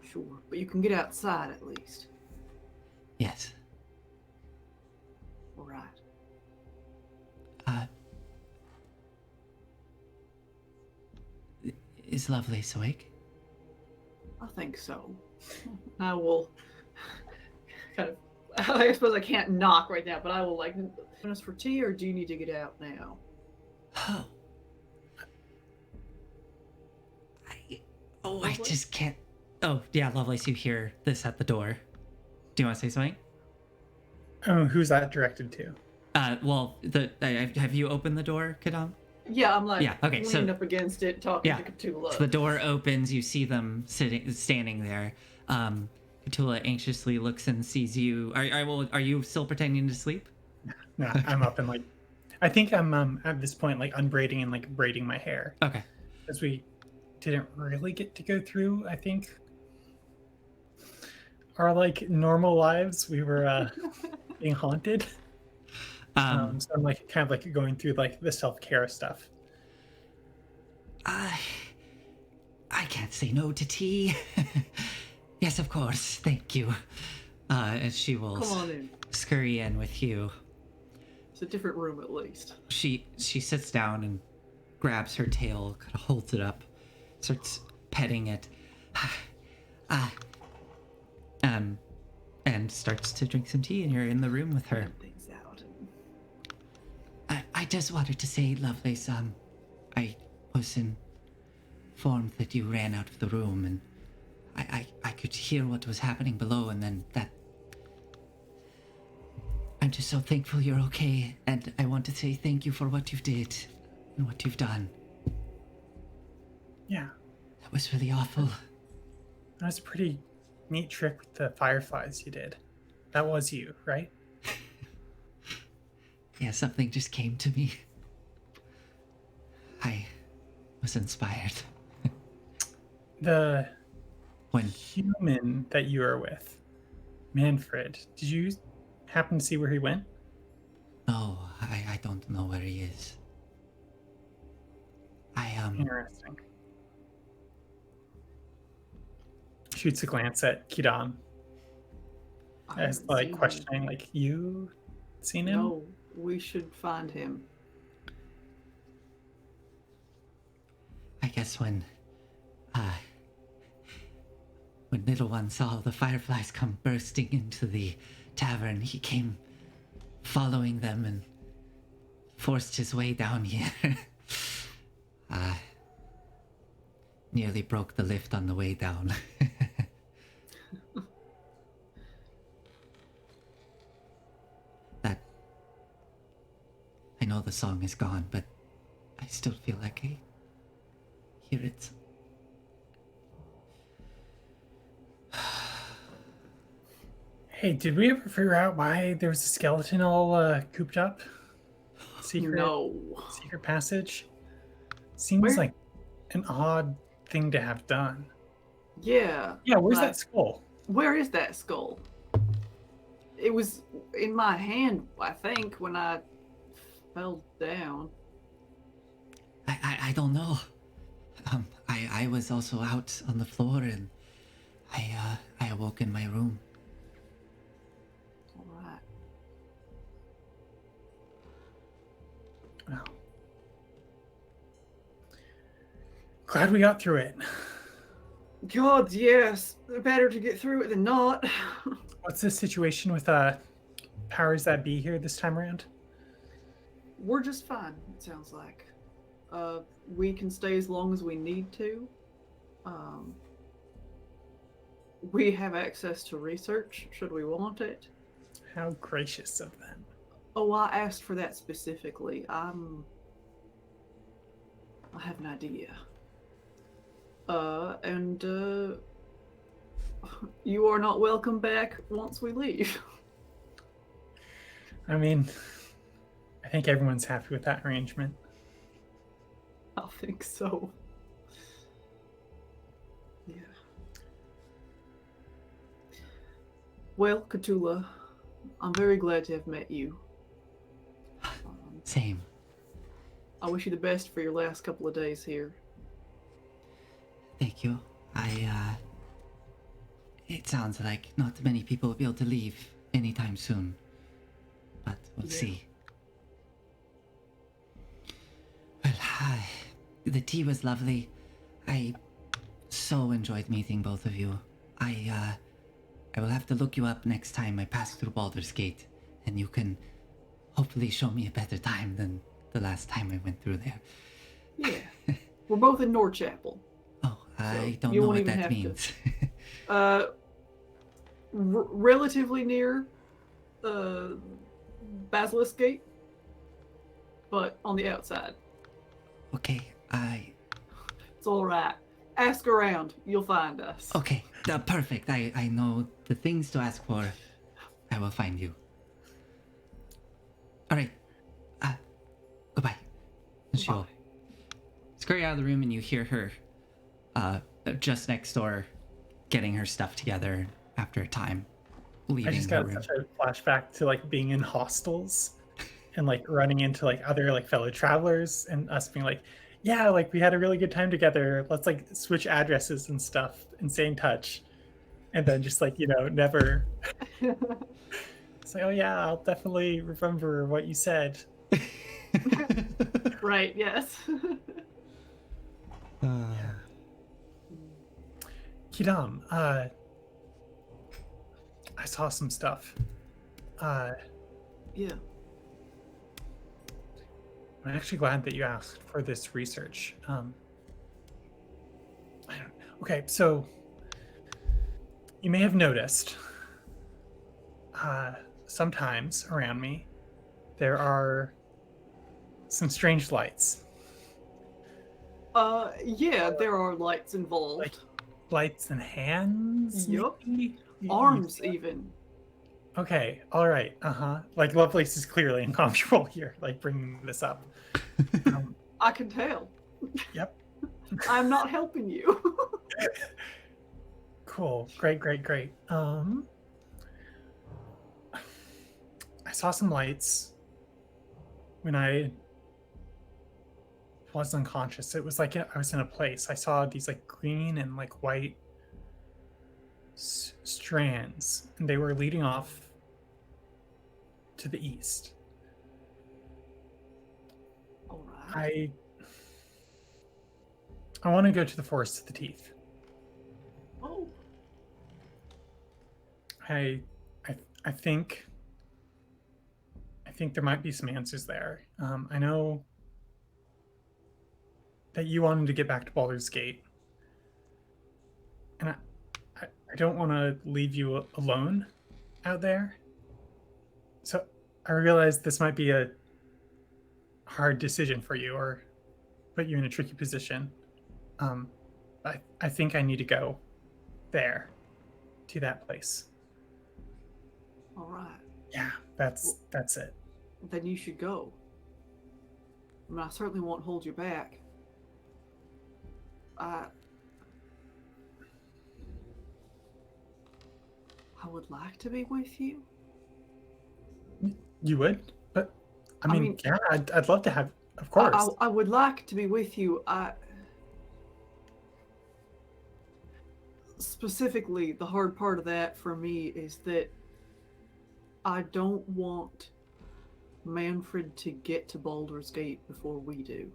Sure, but you can get outside at least. yes, All right. is Lovelace awake? I think so. I will kind of. I suppose I can't knock right now, but I will like. Us for tea, or do you need to get out now? Oh. I Lovelace? just can't. Oh, yeah, Lovelace, you hear this at the door. Do you want to say something? Oh, who's that directed to? Well, have you opened the door, Kadam? Yeah, I'm like Yeah, okay, leaning so- up against it, talking Yeah. to Cthulhu. So the door opens, you see them standing there. Cthulhu anxiously looks and sees you. Are you still pretending to sleep? No, I'm up and like, I think I'm at this point like unbraiding and like braiding my hair, Okay. because we didn't really get to go through, I think, our like normal lives. We were being haunted. So I'm like kind of like going through like the self-care stuff. I can't say no to tea. Yes, of course. Thank you. And she will Come on in. scurry in with you. It's a different room at least. She sits down and grabs her tail, kind of holds it up, starts petting it, and starts to drink some tea. And you're in the room with her. Things out. I just wanted to say, Lovelace, I was informed that you ran out of the room, and I could hear what was happening below, and then that... I'm just so thankful you're okay, and I want to say thank you for what you did and what you've done. Yeah, That was really awful. that was a pretty neat trick with the fireflies you did. That was you, right? Yeah, something just came to me. I was inspired. The When human that you were with, Manfred, did you happen to see where he went? No, I don't know where he is. Interesting. Shoots a glance at Kidan I as haven't like seen him. questioning, like, you seen him? No, we should find him. I guess When little one saw the fireflies come bursting into the tavern, he came following them and forced his way down here. Nearly broke the lift on the way down. That... I know the song is gone, but I still feel like I hear it. Hey, did we ever figure out why there was a skeleton all cooped up? No. Secret passage? Seems like an odd thing to have done. Yeah. Yeah, where's like, that skull? Where is that skull? It was in my hand, I think, when I fell down. I don't know. I was also out on the floor and I awoke in my room. All right. Well, glad we got through it. God, yes. Better to get through it than not. What's the situation with powers that be here this time around? We're just fine, it sounds like. We can stay as long as we need to. We have access to research, should we want it. How gracious of them. Oh, I asked for that specifically. I have an idea. And you are not welcome back once we leave. I mean, I think everyone's happy with that arrangement. I think so. Yeah. Well, Cthulhu, I'm very glad to have met you. Same. I wish you the best for your last couple of days here. Thank you. It sounds like not many people will be able to leave anytime soon. But we'll see. Well, the tea was lovely. I so enjoyed meeting both of you. I will have to look you up next time I pass through Baldur's Gate, and you can hopefully show me a better time than the last time I went through there. Yeah. We're both in Norchapel. Oh, I don't you know won't what even that have to. means. Relatively near Basilisk Gate, but on the outside. Okay, It's all right. Ask around. You'll find us. Okay, perfect. I know the things to ask for. I will find you. All right. Goodbye. And she'll scurry out of the room, and you hear her just next door getting her stuff together after a time. Leaving I just the got room. such a flashback to like being in hostels and like running into like other like fellow travelers and us being like, yeah, like we had a really good time together. Let's like switch addresses and stuff and stay in touch. And then just like, never. It's like, oh yeah, I'll definitely remember what you said. Right, yes. Kidam, I saw some stuff. Yeah. I'm actually glad that you asked for this research. Okay, so you may have noticed sometimes around me there are some strange lights. Yeah, there are lights involved. Like lights and hands? Yup. maybe? Arms, even. Okay, all right, Like Lovelace is clearly uncomfortable here, like bringing this up. I can tell. Yep. I'm not helping you. Cool. Great. I saw some lights when I was unconscious. It was like I was in a place. I saw these like green and like white strands, and they were leading off to the east. All right. I want to go to the Forest of the Teeth. Oh. I, I, I think there might be some answers there. I know that you wanted to get back to Baldur's Gate, and I don't want to leave you alone out there. So I realize this might be a hard decision for you, or put you in a tricky position. I think I need to go there, to that place. All right. Yeah, that's it. Then you should go. I mean, I certainly won't hold you back. I would like to be with you. You would, but I mean yeah, I'd love to have. Of course. I would like to be with you. Specifically, the hard part of that for me is that I don't want Manfred to get to Baldur's Gate before we do.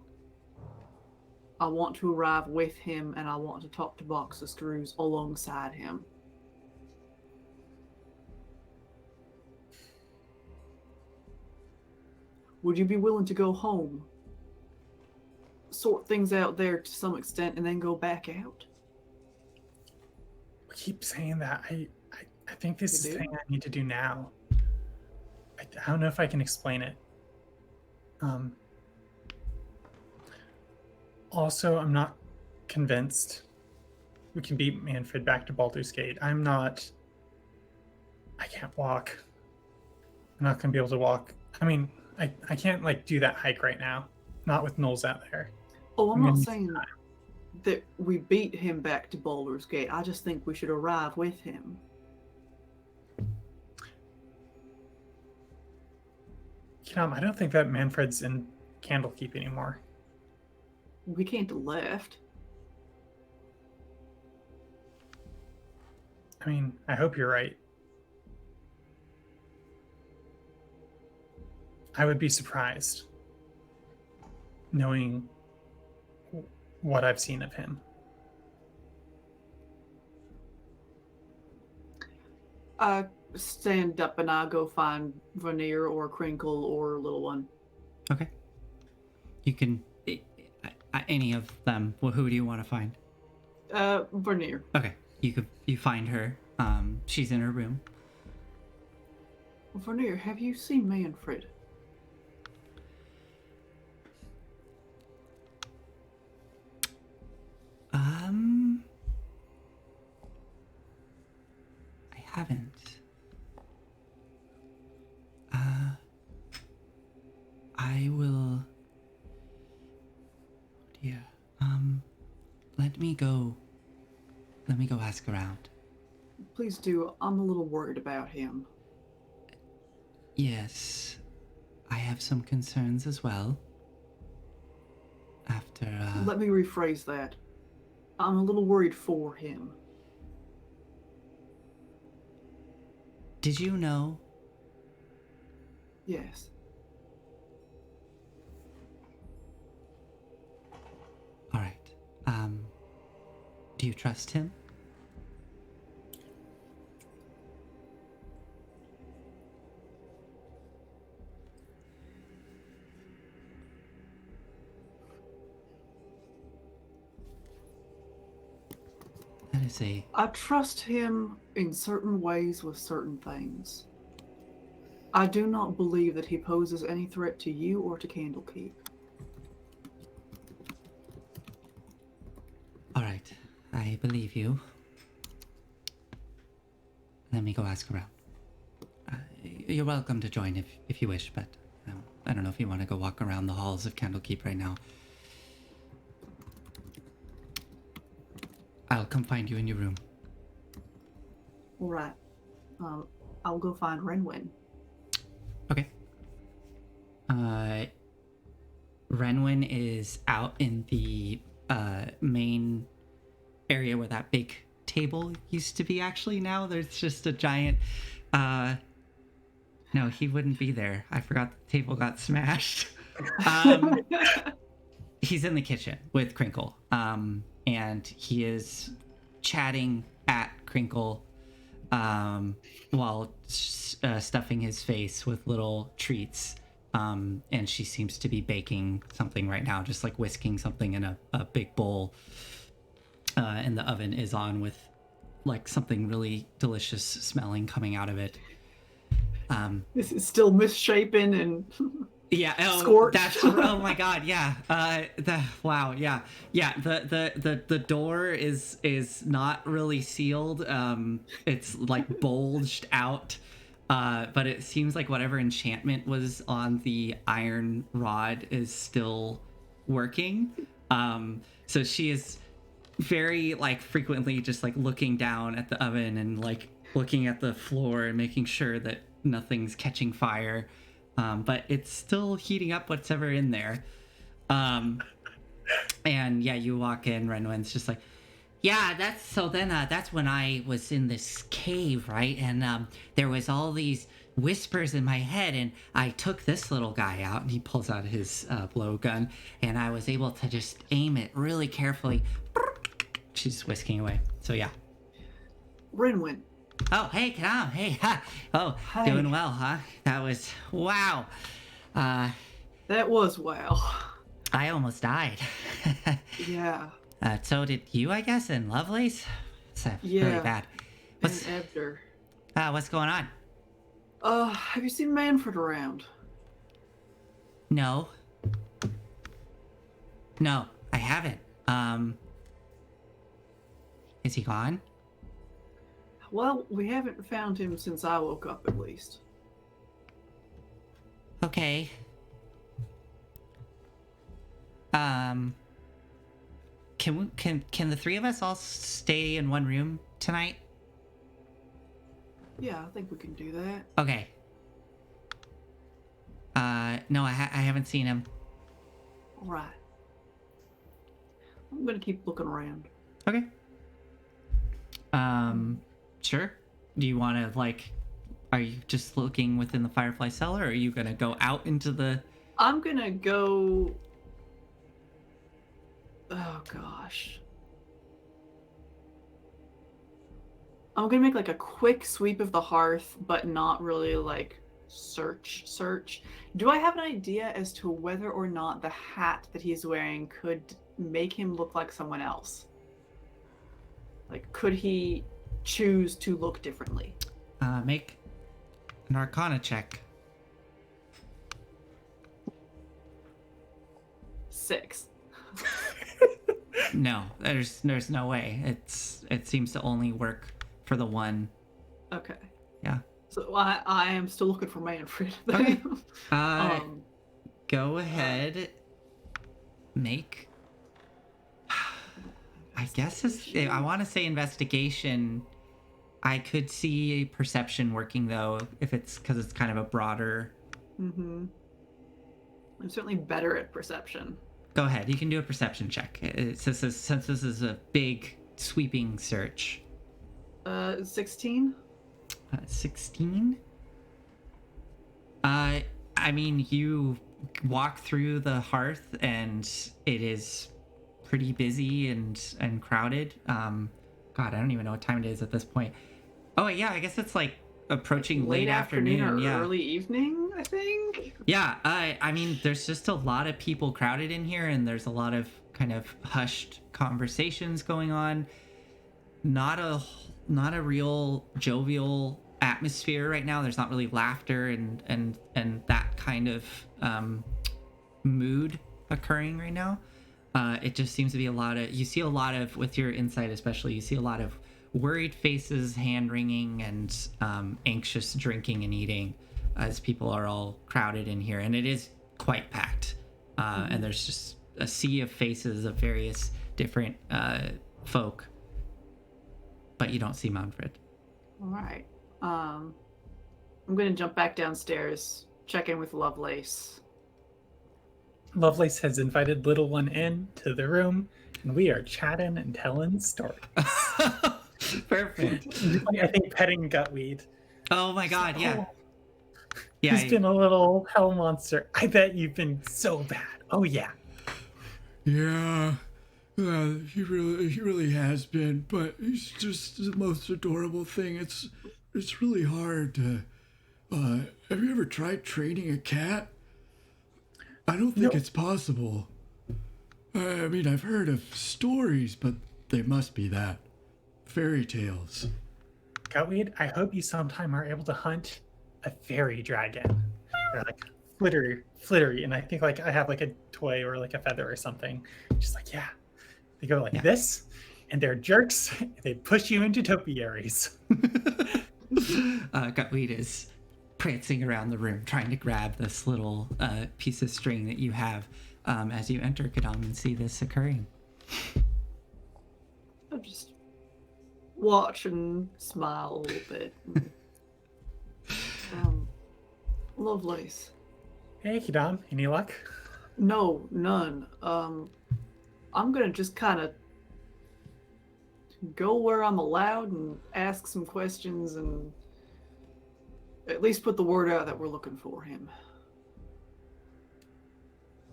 I want to arrive with him, and I want to talk to Box of Screws alongside him. Would you be willing to go home, sort things out there to some extent, and then go back out? We keep saying that. I think this is the thing I need to do now. I don't know if I can explain it. Also, I'm not convinced we can beat Manfred back to Baldur's Gate. I can't walk. I'm not going to be able to walk. I mean, I can't like do that hike right now. Not with Knowles out there. Oh, I'm not saying that we beat him back to Baldur's Gate. I just think we should arrive with him. I don't think that Manfred's in Candlekeep anymore. We can't have left. I mean, I hope you're right. I would be surprised knowing what I've seen of him. I stand up and I go find Veneer or Crinkle or Little One. Okay. You can... any of them. Well, who do you want to find? Veneer. Okay. You find her. She's in her room. Veneer, have you seen Manfred? I haven't. I will... Yeah. Let me go ask around. Please do. I'm a little worried about him. Yes. I have some concerns as well. After, Let me rephrase that. I'm a little worried for him. Did you know? Yes. All right. Do you trust him? That is a... I trust him in certain ways with certain things. I do not believe that he poses any threat to you or to Candlekeep. All right. I believe you. Let me go ask around. You're welcome to join if you wish, but I don't know if you want to go walk around the halls of Candlekeep right now. I'll come find you in your room. All right. I'll go find Renwyn. Okay. Renwyn is out in the main area where that big table used to be. Actually, now there's just a giant... No, he wouldn't be there. I forgot the table got smashed. He's in the kitchen with Crinkle. And he is chatting at Crinkle while stuffing his face with little treats. And she seems to be baking something right now, just like whisking something in a big bowl. And the oven is on with like something really delicious smelling coming out of it. This is still misshapen and Yeah. Oh, scorched. oh my God. Yeah. Wow. Yeah. Yeah. The door is not really sealed. It's like bulged out. But it seems like whatever enchantment was on the iron rod is still working. So she is very like frequently just like looking down at the oven and like looking at the floor and making sure that nothing's catching fire. But it's still heating up whatever in there. And yeah, you walk in, Renwin's just like, yeah, that's when I was in this cave, right? And there was all these whispers in my head, and I took this little guy out, and he pulls out his blowgun, and I was able to just aim it really carefully. She's whisking away. So yeah. Renwin. Oh, hey, Kam. Hey, ha. Oh, Hi. doing well, huh? That was wow. That was wow. I almost died. Yeah. So did you, I guess, and Lovelace? It's really Yeah. bad. And What's Ebner. what's going on? Have you seen Manfred around? No. No, I haven't. Is he gone? Well, we haven't found him since I woke up, at least. Okay. Can the three of us all stay in one room tonight? Yeah, I think we can do that. Okay. No, I haven't seen him. All right. I'm gonna keep looking around. Okay. Sure. Do you want to, like, are you just looking within the Firefly cellar, or are you gonna go out into the... I'm gonna go... Oh, gosh. I'm gonna make, like, a quick sweep of the hearth, but not really, like, search. Do I have an idea as to whether or not the hat that he's wearing could make him look like someone else? Like, could he choose to look differently? Make an Arcana check. 6. No, there's no way. It seems to only work for the one. Okay. Yeah. So I am still looking for Manfred. Okay. Go ahead. Make... I guess I want to say investigation. I could see perception working, though, if it's because it's kind of a broader... Mm-hmm. I'm certainly better at perception. Go ahead. You can do a perception check. Since this is a big, sweeping search. 16? 16? I mean, you walk through the hearth, and it is pretty busy and crowded. God, I don't even know what time it is at this point. Oh, yeah, I guess it's like approaching late afternoon. Or Yeah. early evening, I think. Yeah, I mean, there's just a lot of people crowded in here, and there's a lot of kind of hushed conversations going on. Not a real jovial atmosphere right now. There's not really laughter and that kind of mood occurring right now. It just seems to be you see a lot of, with your insight especially, you see a lot of worried faces, hand wringing, and anxious drinking and eating as people are all crowded in here. And it is quite packed. And there's just a sea of faces of various different folk. But you don't see Manfred. All right. I'm going to jump back downstairs, check in with Lovelace. Lovelace has invited little one in to the room, and we are chatting and telling stories. Perfect. I think petting Gutweed. Oh my God, yeah. Yeah. He's been a little hell monster. I bet you've been so bad. Oh, yeah. Yeah, He really has been, but he's just the most adorable thing. It's really hard to. Have you ever tried training a cat? I don't think No. it's possible. I mean, I've heard of stories, but they must be that fairy tales. Gottlieb, I hope you sometime are able to hunt a fairy dragon. They're like flittery, and I think like I have like a toy or like a feather or something. Just like, yeah. They go like this, and they're jerks, and they push you into topiaries. Gottlieb is prancing around the room trying to grab this little piece of string that you have as you enter Kadam and see this occurring. I just watch and smile a little bit. Lovelace. Hey, Kidam, any luck? No, none. I'm gonna just kind of go where I'm allowed and ask some questions and at least put the word out that we're looking for him.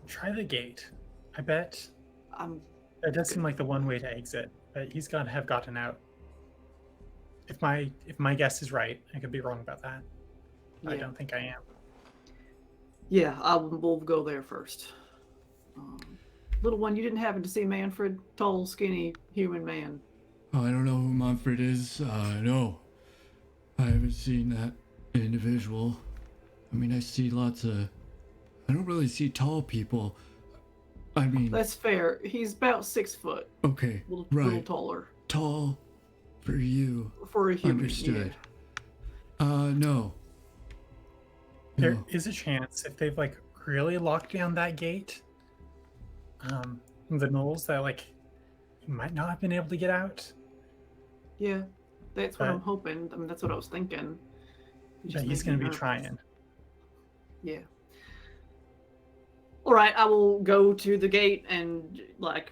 Try the gate. I bet I'm that does seem like the one way to exit, but he's got to have gotten out. If my guess is right, I could be wrong about that. I don't think I am. Yeah, we'll go there first. Little one, you didn't happen to see Manfred? Tall, skinny, human man. Oh, I don't know who Manfred is. No. I haven't seen that individual. I mean, I don't really see tall people. I mean... That's fair. He's about 6 foot. Okay, Little taller. Tall for you. For a human. Understood. Yeah. No. There No. is a chance if they've like really locked down that gate, the gnolls that like you might not have been able to get out. Yeah, that's what I'm hoping. I mean, that's what I was thinking. But he's going to be trying. Yeah. All right, I will go to the gate and like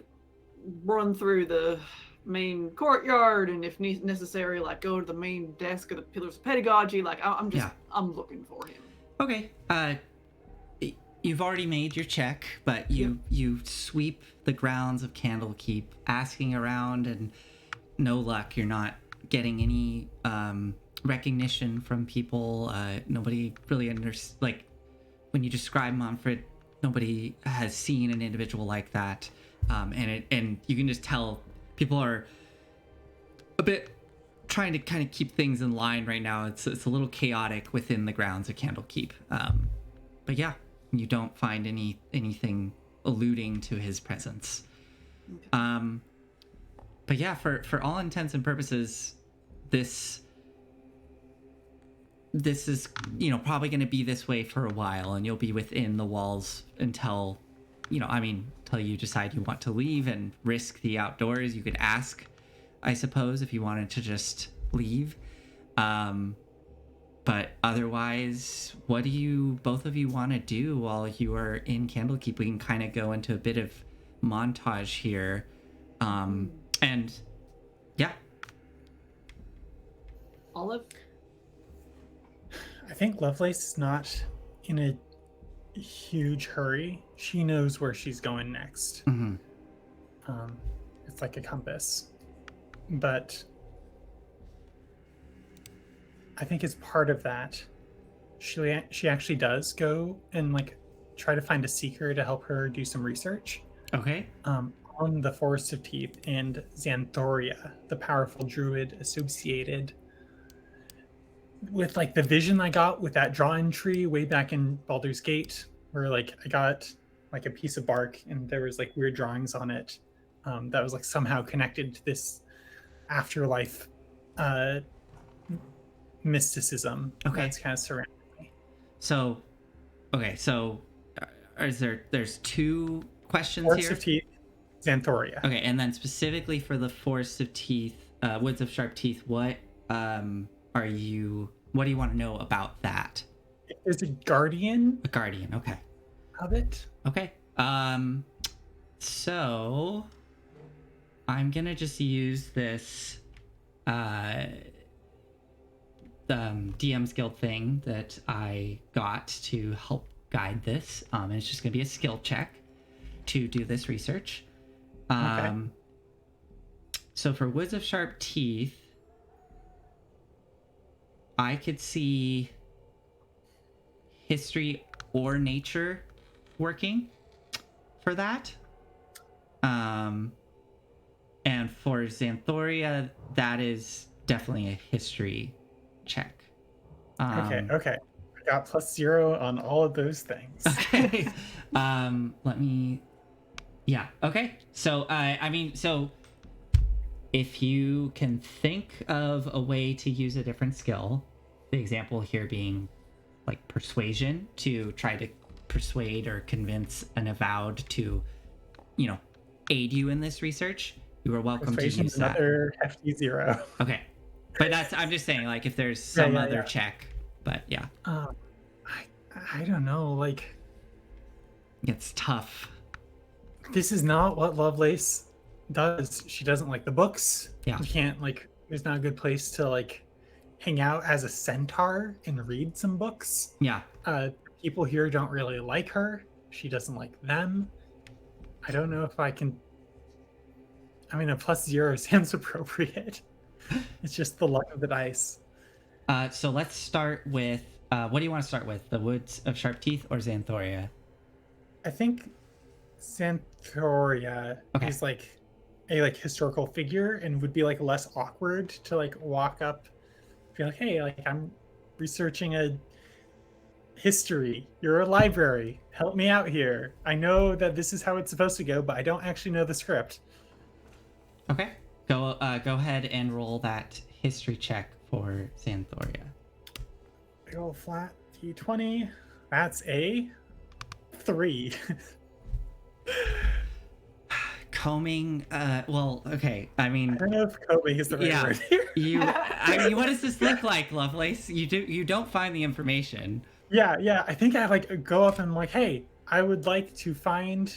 run through the main courtyard, and if necessary, like go to the main desk of the Pillars of Pedagogy. Like I'm looking for him. Okay. You've already made your check, but you sweep the grounds of Candlekeep, asking around, and no luck. You're not getting any recognition from people. Nobody really like when you describe Manfred, nobody has seen an individual like that, and you can just tell people are a bit trying to kind of keep things in line right now. It's a little chaotic within the grounds of Candlekeep, but yeah, you don't find anything alluding to his presence. But yeah, for all intents and purposes, this is probably going to be this way for a while, and you'll be within the walls until until you decide you want to leave and risk the outdoors. You could ask, I suppose, if you wanted to just leave. But otherwise, what do both of you want to do while you are in Candlekeep? We can kind of go into a bit of montage here. And yeah. Olive? I think Lovelace is not in a huge hurry. She knows where she's going next. Mm-hmm. It's like a compass. But I think as part of that, she actually does go and like try to find a seeker to help her do some research. Okay. On the Forest of Teeth and Xanthoria, the powerful druid associated with like the vision I got with that drawing tree way back in Baldur's Gate, where like I got like a piece of bark and there was like weird drawings on it that was like somehow connected to this afterlife mysticism that's kind of surrounding me. So there's two questions Forest here? of Teeth, Xanthoria. Okay, and then specifically for the Forest of Teeth, Woods of Sharp Teeth, what do you want to know about that? There's a guardian. A guardian, okay. Of it. Okay. So I'm gonna just use this DM's Guild thing that I got to help guide this. And it's just gonna be a skill check to do this research. So for Woods of Sharp Teeth, I could see history or nature working for that. And for Xanthoria, that is definitely a history check. Okay. I got +0 on all of those things. Okay. Let me. Yeah. Okay. So so if you can think of a way to use a different skill, the example here being like persuasion, to try to persuade or convince an avowed to, aid you in this research, you are welcome to use that. Another hefty 0. Okay. But I'm just saying, like, if there's some other check, but yeah. I don't know, like, It's tough. this is not what Lovelace does. She doesn't like the books. Yeah. You can't, like, there's not a good place to, like, hang out as a centaur and read some books. Yeah. People here don't really like her. She doesn't like them. I don't know if I can. I mean, a +0 sounds appropriate. It's just the luck of the dice. So let's start with, what do you want to start with? The Woods of Sharp Teeth or Xanthoria? I think Xanthoria is like a historical figure and would be like less awkward to like walk up, be like, hey, like I'm researching a history. You're a library. Help me out here. I know that this is how it's supposed to go, but I don't actually know the script. Okay. Go ahead and roll that history check for Xanthoria. Big old flat D20. That's a 3. Combing, okay. I mean, I don't know if combing is the right word here. What does this look like, Lovelace? You don't find the information. Yeah. I think I like go up and I'm like, hey, I would like to find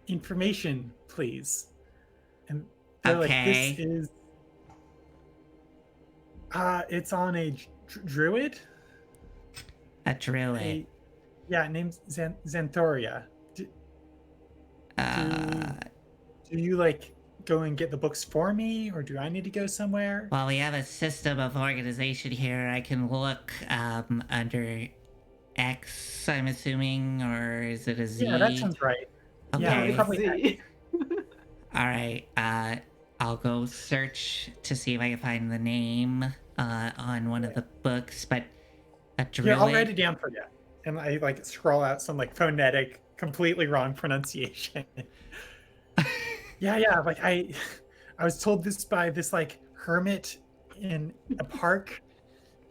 information, please. And they're like, this is it's on a druid. A druid. Named Xanthoria. Do you like go and get the books for me, or do I need to go somewhere? Well, we have a system of organization here. I can look under X, I'm assuming, or is it a Z? Yeah, that sounds right. Okay. Yeah, probably. All right. I'll go search to see if I can find the name on one of the books, but a druid. Yeah, I'll write it down for you. And I like scroll out some like phonetic, completely wrong pronunciation. Yeah. Like I was told this by this like hermit in a park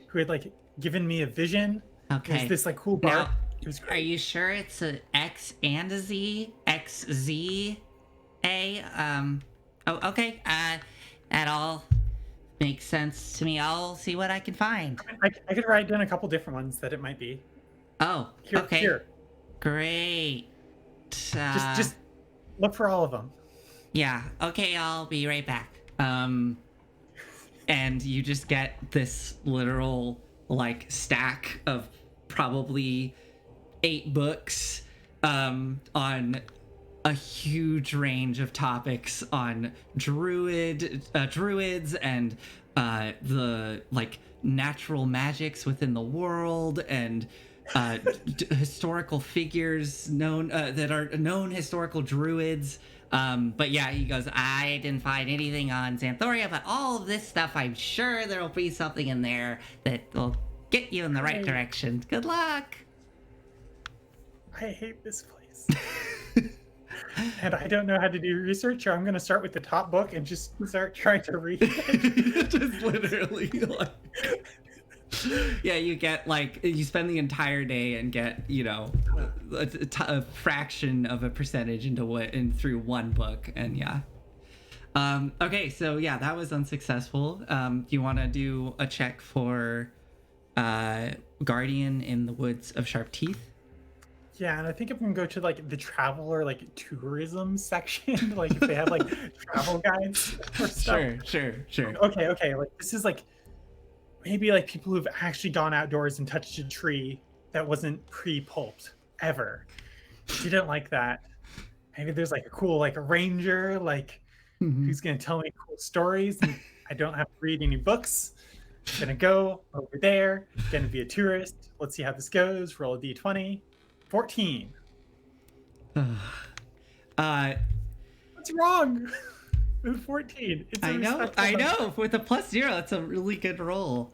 who had like given me a vision. Okay. It was this like cool bar. Now, are you sure it's an X and a Z? XZ A? Oh, okay. That all makes sense to me. I'll see what I can find. I could write down a couple different ones that it might be. Oh, okay. Here. Great. Just look for all of them. Yeah. Okay, I'll be right back. And you just get this literal like stack of probably 8 books on a huge range of topics on druids and the like natural magics within the world and historical figures known that are known historical druids. But yeah, he goes, I didn't find anything on Xanthoria, but all of this stuff, I'm sure there'll be something in there that will get you in the right direction. Good luck. I hate this place. And I don't know how to do research, or I'm going to start with the top book and just start trying to read it. Just literally like... Yeah, you get like, you spend the entire day and get, a fraction of a percentage through one book, and yeah. Okay, so yeah, that was unsuccessful. Do you want to do a check for Guardian in the Woods of Sharp Teeth? Yeah, and I think I'm gonna go to like the travel or like tourism section, like if they have like travel guides or stuff. Sure. Okay. Like this is like maybe like people who've actually gone outdoors and touched a tree that wasn't pre-pulped ever. Didn't like that. maybe there's like a cool like a ranger like Mhm. who's gonna tell me cool stories, and I don't have to read any books. I'm gonna go over there, gonna be a tourist. Let's see how this goes. Roll a d20. 14. uh, What's wrong with 14? It's a respectable I number. know. With a +0, that's a really good roll.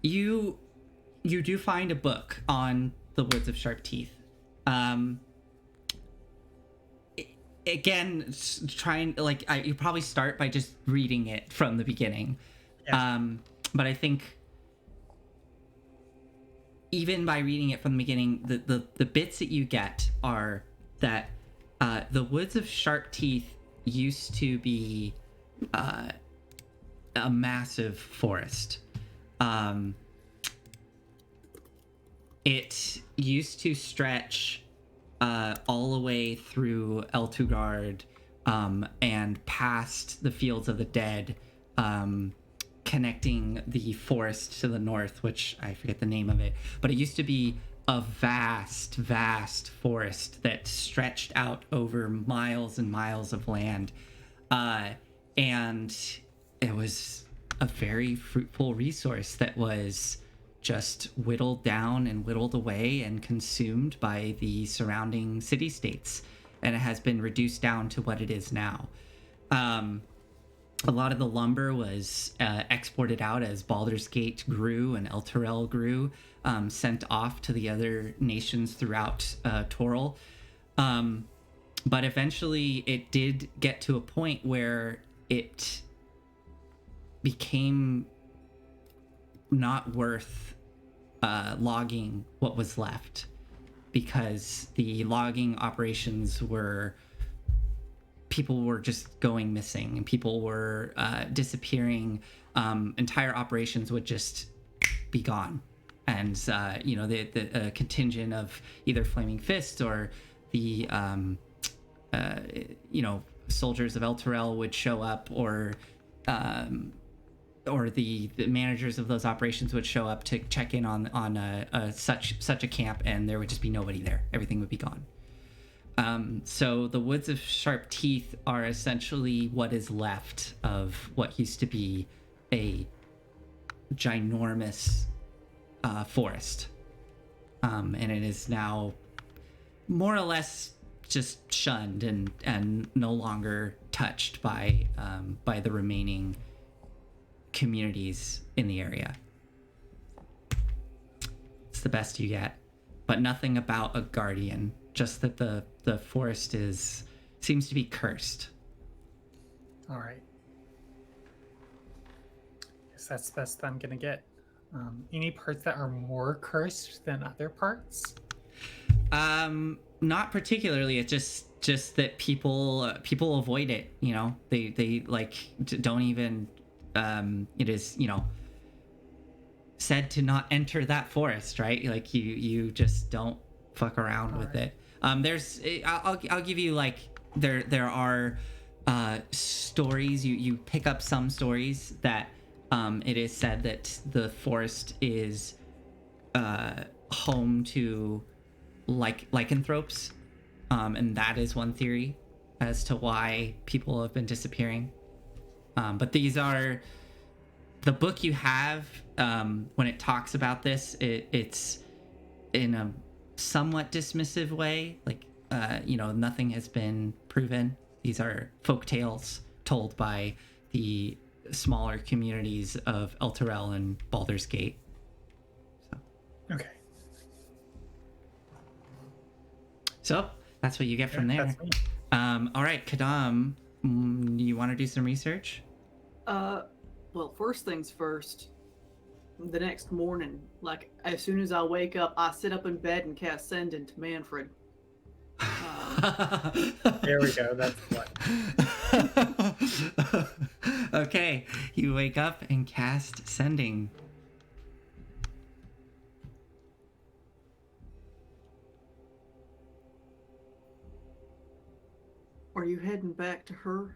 You do find a book on the Woods of Sharp Teeth. Again, trying like you probably start by just reading it from the beginning. Yeah. But I think even by reading it from the beginning, the bits that you get are that the Woods of Sharp Teeth used to be a massive forest. It used to stretch all the way through Eltugard and past the Fields of the Dead, connecting the forest to the north, which I forget the name of it, but it used to be a vast, vast forest that stretched out over miles and miles of land. And it was a very fruitful resource that was just whittled down and whittled away and consumed by the surrounding city-states. And it has been reduced down to what it is now. A lot of the lumber was exported out as Baldur's Gate grew and Elturel grew, sent off to the other nations throughout Toril. But eventually it did get to a point where it became not worth logging what was left, because the logging operations were, people were just going missing and people were disappearing. Entire operations would just be gone. And, the contingent of either Flaming Fists or the, soldiers of Elturel would show up, or the managers of those operations would show up to check in on such a camp, and there would just be nobody there. Everything would be gone. So the Woods of Sharp Teeth are essentially what is left of what used to be a ginormous forest. And it is now more or less just shunned and no longer touched by the remaining communities in the area. It's the best you get, but nothing about a guardian. Just that the forest seems to be cursed. All right. Guess that's the best I'm gonna get. Any parts that are more cursed than other parts? Not particularly. It's just that people avoid it. You know, they like don't even. It is, said to not enter that forest, right? Like you just don't fuck around with it. I'll give you like there are stories. You pick up some stories that it is said that the forest is home to lycanthropes, and that is one theory as to why people have been disappearing. But these are the book you have. When it talks about this, it's in a somewhat dismissive way, like nothing has been proven. These are folk tales told by the smaller communities of Elturel and Baldur's Gate. Okay. So that's what you get from there. That's me. All right, Kadam, you want to do some research? Well, first things first. The next morning, like as soon as I wake up, I sit up in bed and cast Send into Manfred. There we go. That's what. Okay, you wake up and cast Sending. Are you heading back to her?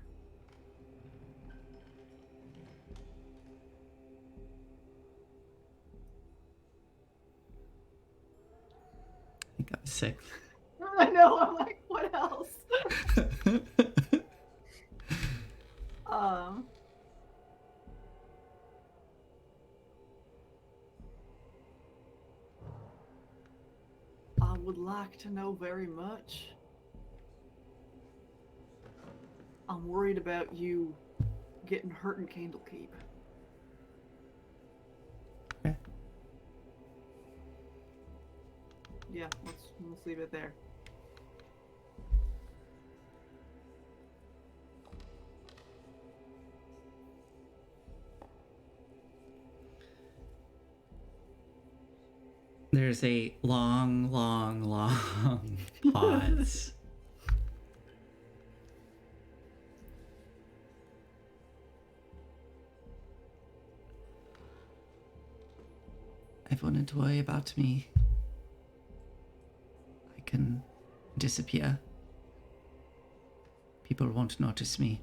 6th. I know. I'm like, what else? Um. I would like to know very much. I'm worried about you getting hurt in Candlekeep. Okay. Yeah, let's leave it there. There's a long pause. I wouldn't worry about me. I can disappear. People won't notice me.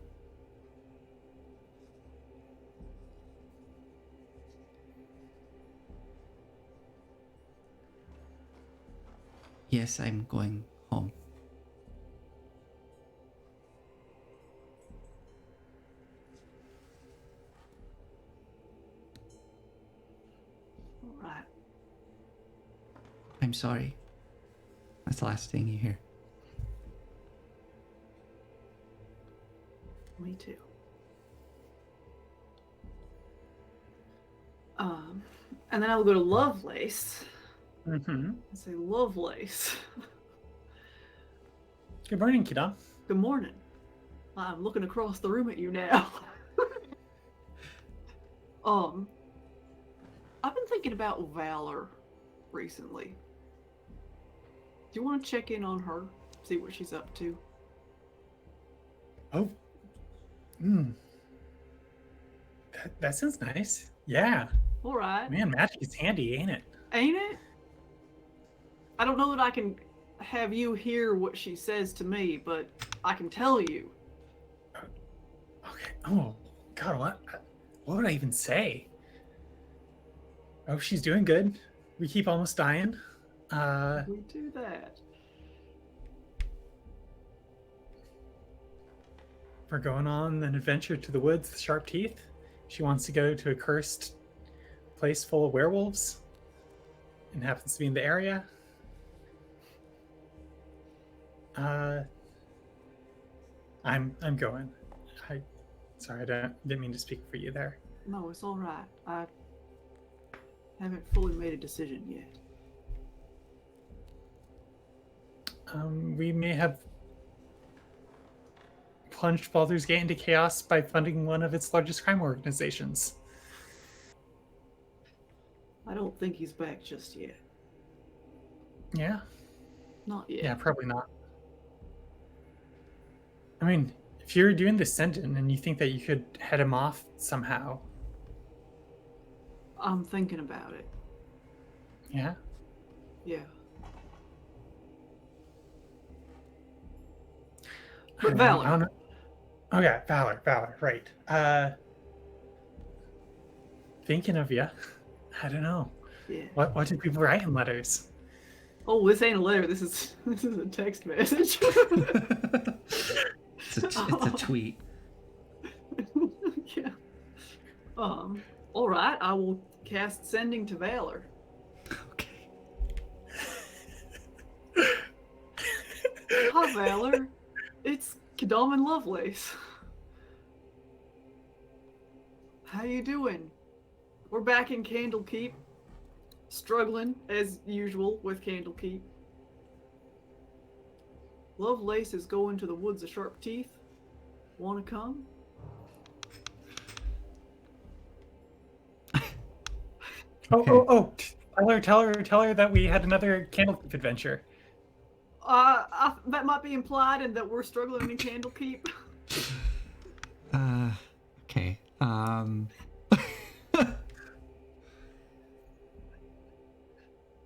Yes, I'm going home. All right. I'm sorry. That's the last thing you hear. Me too. And then I'll go to Lovelace Mm-hmm. and say, Lovelace. Good morning, kiddo. Good morning. I'm looking across the room at you now. I've been thinking about Valor recently. Do you want to check in on her? See what she's up to? Oh. That sounds nice. Yeah. All right. Man, magic is handy, ain't it? Ain't it? I don't know that I can have you hear what she says to me, but I can tell you. Okay. Oh, God, what would I even say? Oh, she's doing good. We keep almost dying. We do that. We're going on an adventure to the woods with sharp teeth. She wants to go to a cursed place full of werewolves and happens to be in the area. I'm going. Sorry, I didn't mean to speak for you there. No, it's all right. I haven't fully made a decision yet. We may have plunged Baldur's Gate into chaos by funding one of its largest crime organizations. I don't think he's back just yet. Yeah? Not yet. Yeah, probably not. I mean, if you're doing the send-in and you think that you could head him off somehow. I'm thinking about it. Yeah? Yeah. But Valor. Okay, Valor, right. Thinking of you. I don't know. Yeah. What do people write in letters? Oh, this ain't a letter. This is a text message. It's a tweet. Yeah. All right. I will cast Sending to Valor. Okay. Hi, Valor. It's Kadam and Lovelace. How you doing? We're back in Candlekeep. Struggling, as usual, with Candlekeep. Lovelace is going to the woods of sharp teeth. Want to come? Okay. Oh! Tell her that we had another Candlekeep adventure. That might be implied in that we're struggling in Candlekeep. Okay.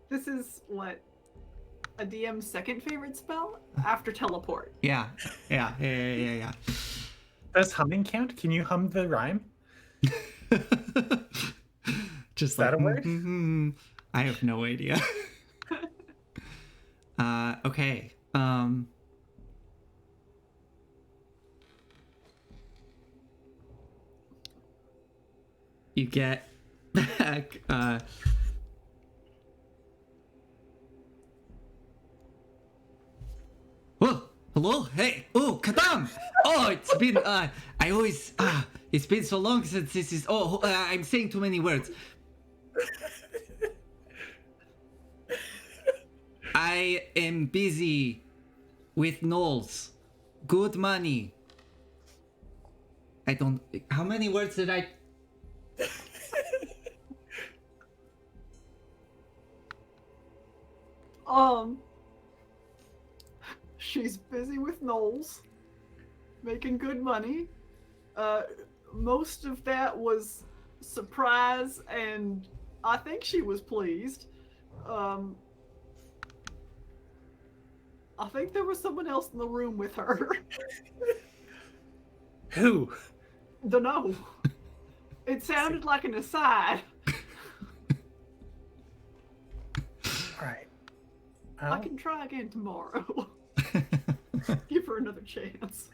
This is what? A DM's second favorite spell? After teleport. Yeah. Does humming count? Can you hum the rhyme? Just Is that like a word? I have no idea. Okay. You get back. Oh, hello. Hey. Oh, Kadam. Oh, it's been. I always. It's been so long since this is. Oh, I'm saying too many words. I am busy with Knowles. Good money. I don't. How many words did I? She's busy with Knowles, making good money. Most of that was surprise, and I think she was pleased. I think there was someone else in the room with her. Who? Dunno. It sounded like an aside. All right. I can try again tomorrow. Give her another chance.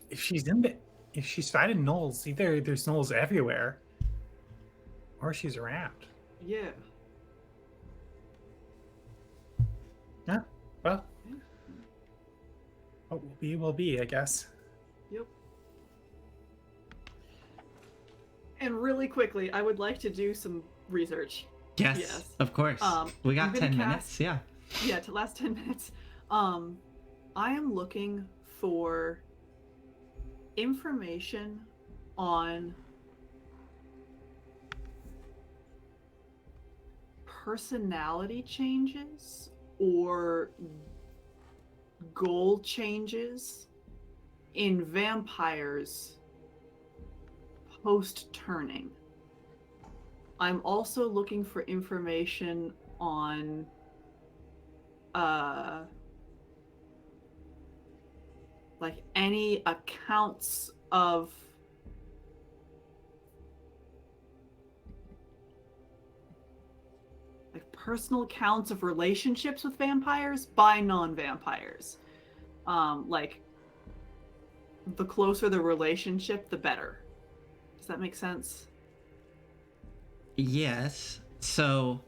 If she's finding Knowles, either there's Knowles everywhere, or she's around. Yeah. Yeah. Well, what will be will be, I guess. Yep. And really quickly, I would like to do some research. Yes, of course. We got 10 minutes. Yeah. Yeah, to last 10 minutes. I am looking for information on personality changes or goal changes in vampires post-turning. I'm also looking for information on like any accounts of like personal accounts of relationships with vampires by non-vampires. Like the closer the relationship, the better. Does that make sense? Yes. So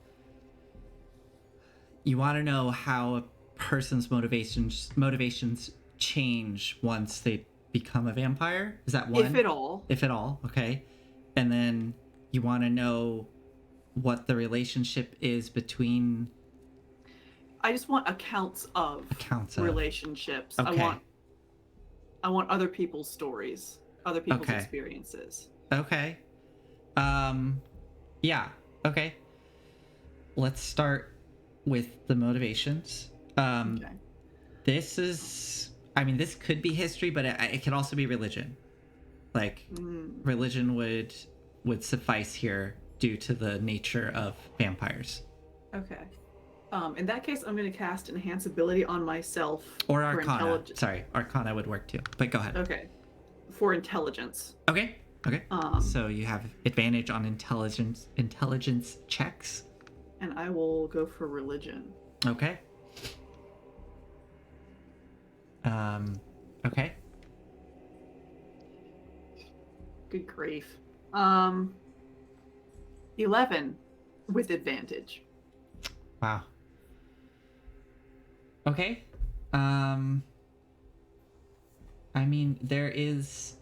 you want to know how a person's motivations change once they become a vampire? Is that one? If at all. If at all, okay. And then you want to know what the relationship is between. I just want accounts of relationships. Okay. I want other people's stories, other people's experiences. Okay. Yeah. Okay. Let's start with the motivations. Okay. This could be history, but it could also be religion. Like religion would suffice here due to the nature of vampires. Okay. In that case, I'm going to cast Enhance Ability on myself. Or Arcana. Sorry, Arcana would work too. But go ahead. Okay. For intelligence. Okay. So you have advantage on intelligence checks. And I will go for religion. Okay. Okay. Good grief. 11 with advantage. Wow. Okay. There is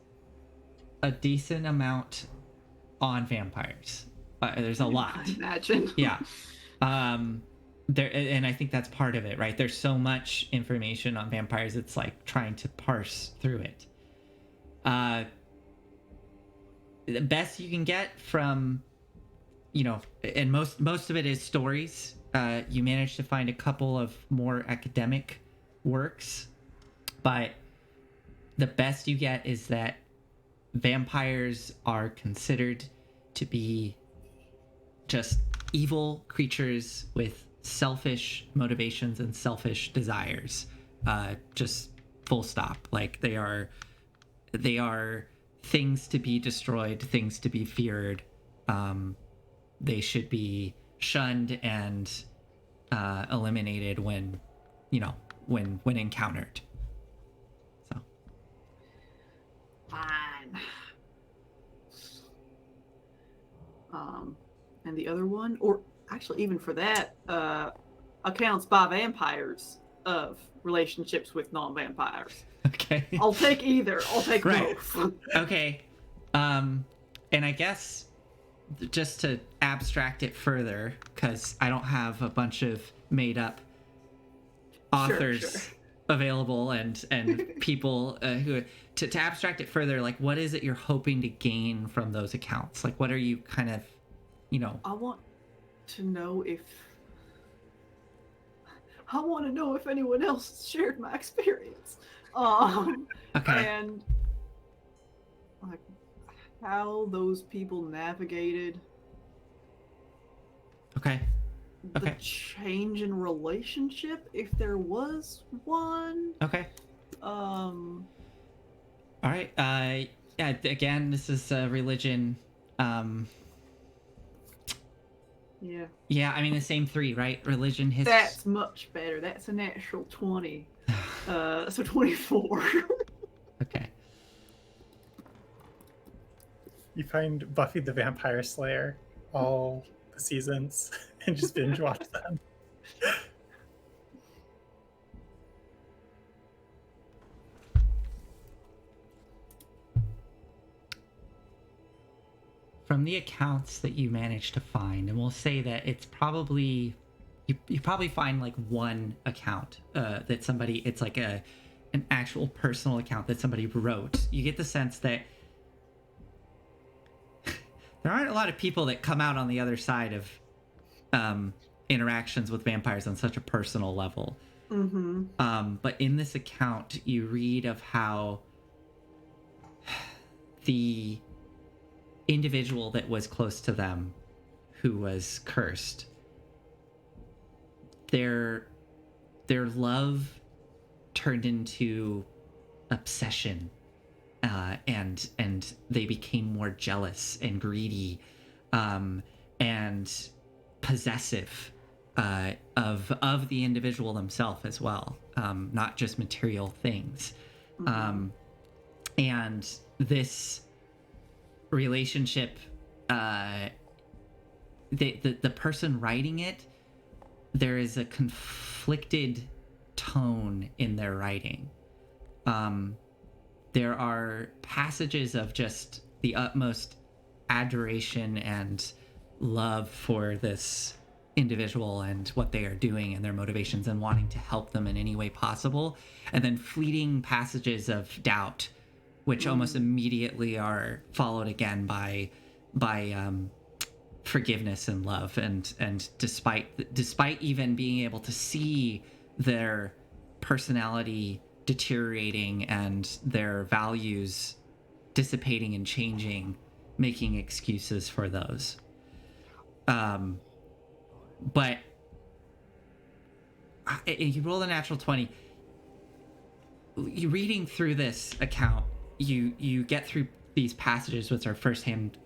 a decent amount on vampires. There's a lot. I imagine. Yeah. There, and I think that's part of it, right? There's so much information on vampires. It's like trying to parse through it. The best you can get from, and most of it is stories. You manage to find a couple of more academic works, but the best you get is that vampires are considered to be just evil creatures with selfish motivations and selfish desires. Just full stop. Like they are things to be destroyed, things to be feared. They should be shunned and eliminated when encountered. So Fine. And the other one, or actually even for that, accounts by vampires of relationships with non-vampires. okay. I'll take either. I'll take Right. both. Okay. And I guess just to abstract it further, because I don't have a bunch of made up authors Sure. available and people who to abstract it further, like what is it you're hoping to gain from those accounts? Like what are you kind of, I want to know if anyone else shared my experience. Okay. And like how those people navigated Okay. the change in relationship, if there was one. Okay. Um All right. Yeah, again, this is religion. yeah. Yeah, I mean the same three, right? Religion, history. That's much better. That's a natural 20. So 24. Okay. You find Buffy the Vampire Slayer, all the seasons, and just binge watch them. From the accounts that you managed to find, and we'll say that it's probably you probably find like one account that somebody, it's like an actual personal account that somebody wrote. You get the sense that there aren't a lot of people that come out on the other side of interactions with vampires on such a personal level. Mm-hmm. But in this account, you read of how the individual that was close to them who was cursed, their love turned into obsession, and they became more jealous and greedy, and possessive of the individual themselves as well, not just material things. And this relationship, the person writing it, there is a conflicted tone in their writing. There are passages of just the utmost adoration and love for this individual and what they are doing and their motivations and wanting to help them in any way possible, and then fleeting passages of doubt, which almost immediately are followed again by forgiveness and love, and despite even being able to see their personality deteriorating and their values dissipating and changing, making excuses for those. But you roll a natural 20. You reading through this account, you get through these passages, which are first-hand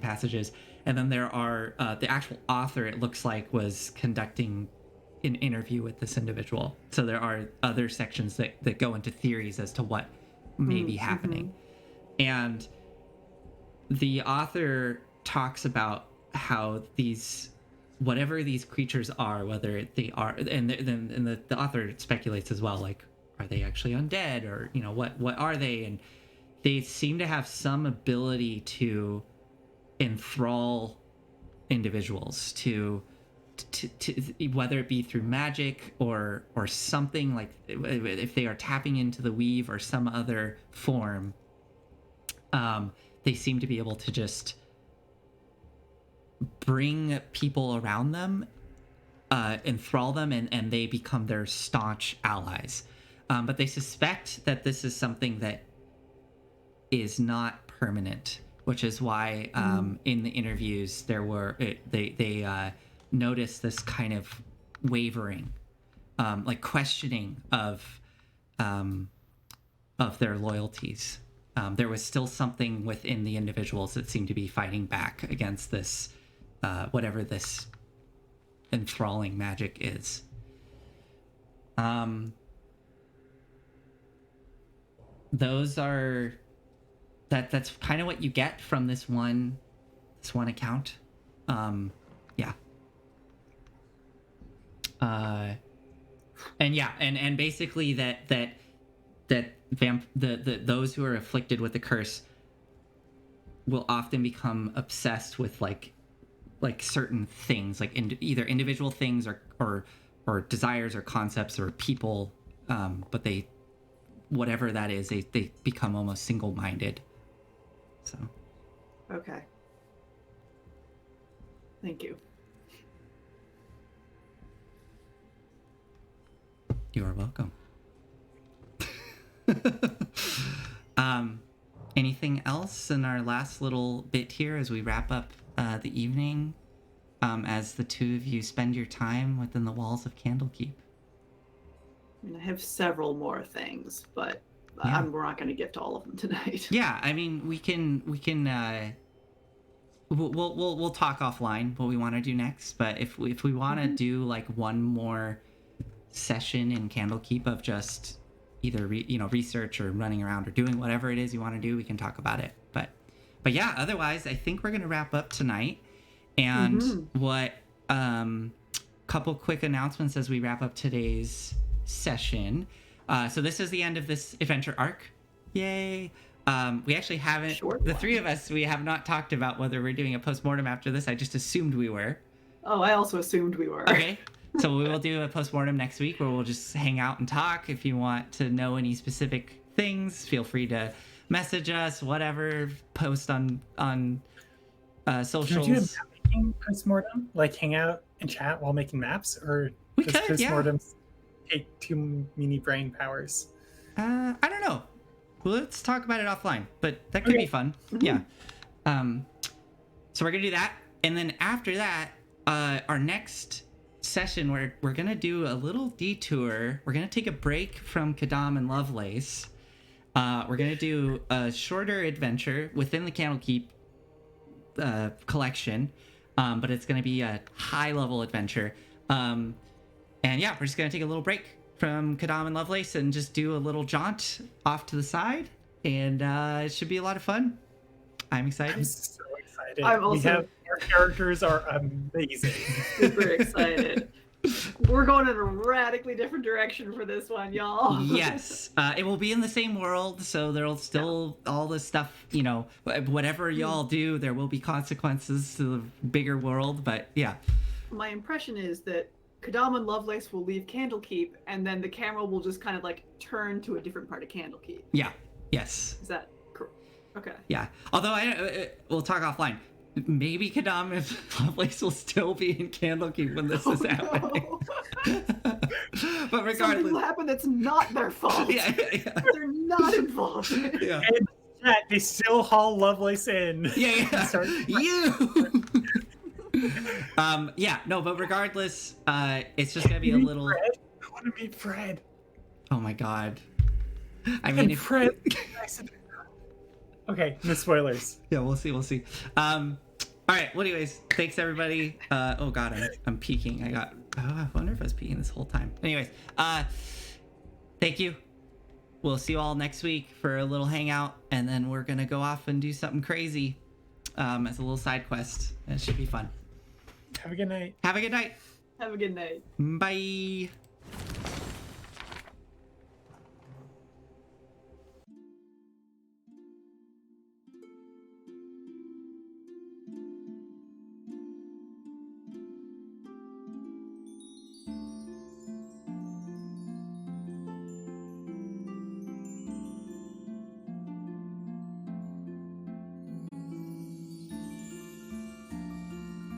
passages, and then there are the actual author, it looks like, was conducting an interview with this individual. So there are other sections that go into theories as to what may be happening. And the author talks about how whatever these creatures are, whether they are, and then the author speculates as well, like, are they actually undead, or what are they? And they seem to have some ability to enthrall individuals, to whether it be through magic or something, like if they are tapping into the weave or some other form, they seem to be able to just bring people around them, enthrall them, and they become their staunch allies. But they suspect that this is something that is not permanent, which is why in the interviews they noticed this kind of wavering, like questioning of their loyalties. There was still something within the individuals that seemed to be fighting back against this, whatever this enthralling magic is. Those are that's kind of what you get from this one account. Yeah. And yeah, and basically that those who are afflicted with the curse will often become obsessed with like certain things, like either individual things or desires or concepts or people, but they, whatever that is, they become almost single-minded. So Okay. Thank you. you are welcome. Anything else in our last little bit here as we wrap up the evening, as the two of you spend your time within the walls of Candlekeep? I mean, I have several more things, but Yeah. we're not going to get to all of them tonight. Yeah, I mean, we can we'll talk offline what we want to do next, but if we want to do like one more session in Candlekeep of just either research or running around or doing whatever it is you want to do, we can talk about it. But yeah, otherwise I think we're gonna wrap up tonight. And what couple quick announcements as we wrap up today's session. So this is the end of this adventure arc. Yay. We actually haven't, the three of us, we have not talked about whether we're doing a postmortem after this. I just assumed we were. Oh, I also assumed we were. Okay. So we will do a postmortem next week where we'll just hang out and talk. If you want to know any specific things, feel free to message us, whatever, post on socials. Can we do a mapping postmortem? Like hang out and chat while making maps? Or We does could, yeah. postmortems take too many brain powers? I don't know. Let's talk about it offline, but that could be fun. Yeah. So we're gonna do that, and then after that, our next session, we're gonna do a little detour. We're gonna take a break from Kadam and Lovelace. We're gonna do a shorter adventure within the Candlekeep collection, but it's gonna be a high-level adventure. And yeah, we're just gonna take a little break from Kadam and Lovelace and just do a little jaunt off to the side, and it should be a lot of fun. I'm excited. I'm so excited. Our characters are amazing. Super excited. We're going in a radically different direction for this one, y'all. Yes. It will be in the same world, so there'll still all this stuff, whatever y'all do, there will be consequences to the bigger world, but yeah. My impression is that Kadam and Lovelace will leave Candlekeep, and then the camera will just kind of like turn to a different part of Candlekeep. Yeah. Yes. Is that correct? Okay. Yeah. Although we'll talk offline. Maybe Kadam and Lovelace will still be in Candlekeep when this is happening. But regardless, something will happen that's not their fault. Yeah. They're not involved. Yeah. And they still haul Lovelace in. Yeah. You. Yeah. No, but regardless, it's just gonna be a little. Fred? I want to meet Fred. Oh my god. I mean, if Fred. Okay, no spoilers. Yeah, we'll see. All right. Well, anyways, thanks everybody. Oh god, I'm peeking. I wonder if I was peeking this whole time. Anyways, thank you. We'll see you all next week for a little hangout, and then we're gonna go off and do something crazy, as a little side quest. It should be fun. Have a good night. Have a good night. Have a good night. Bye.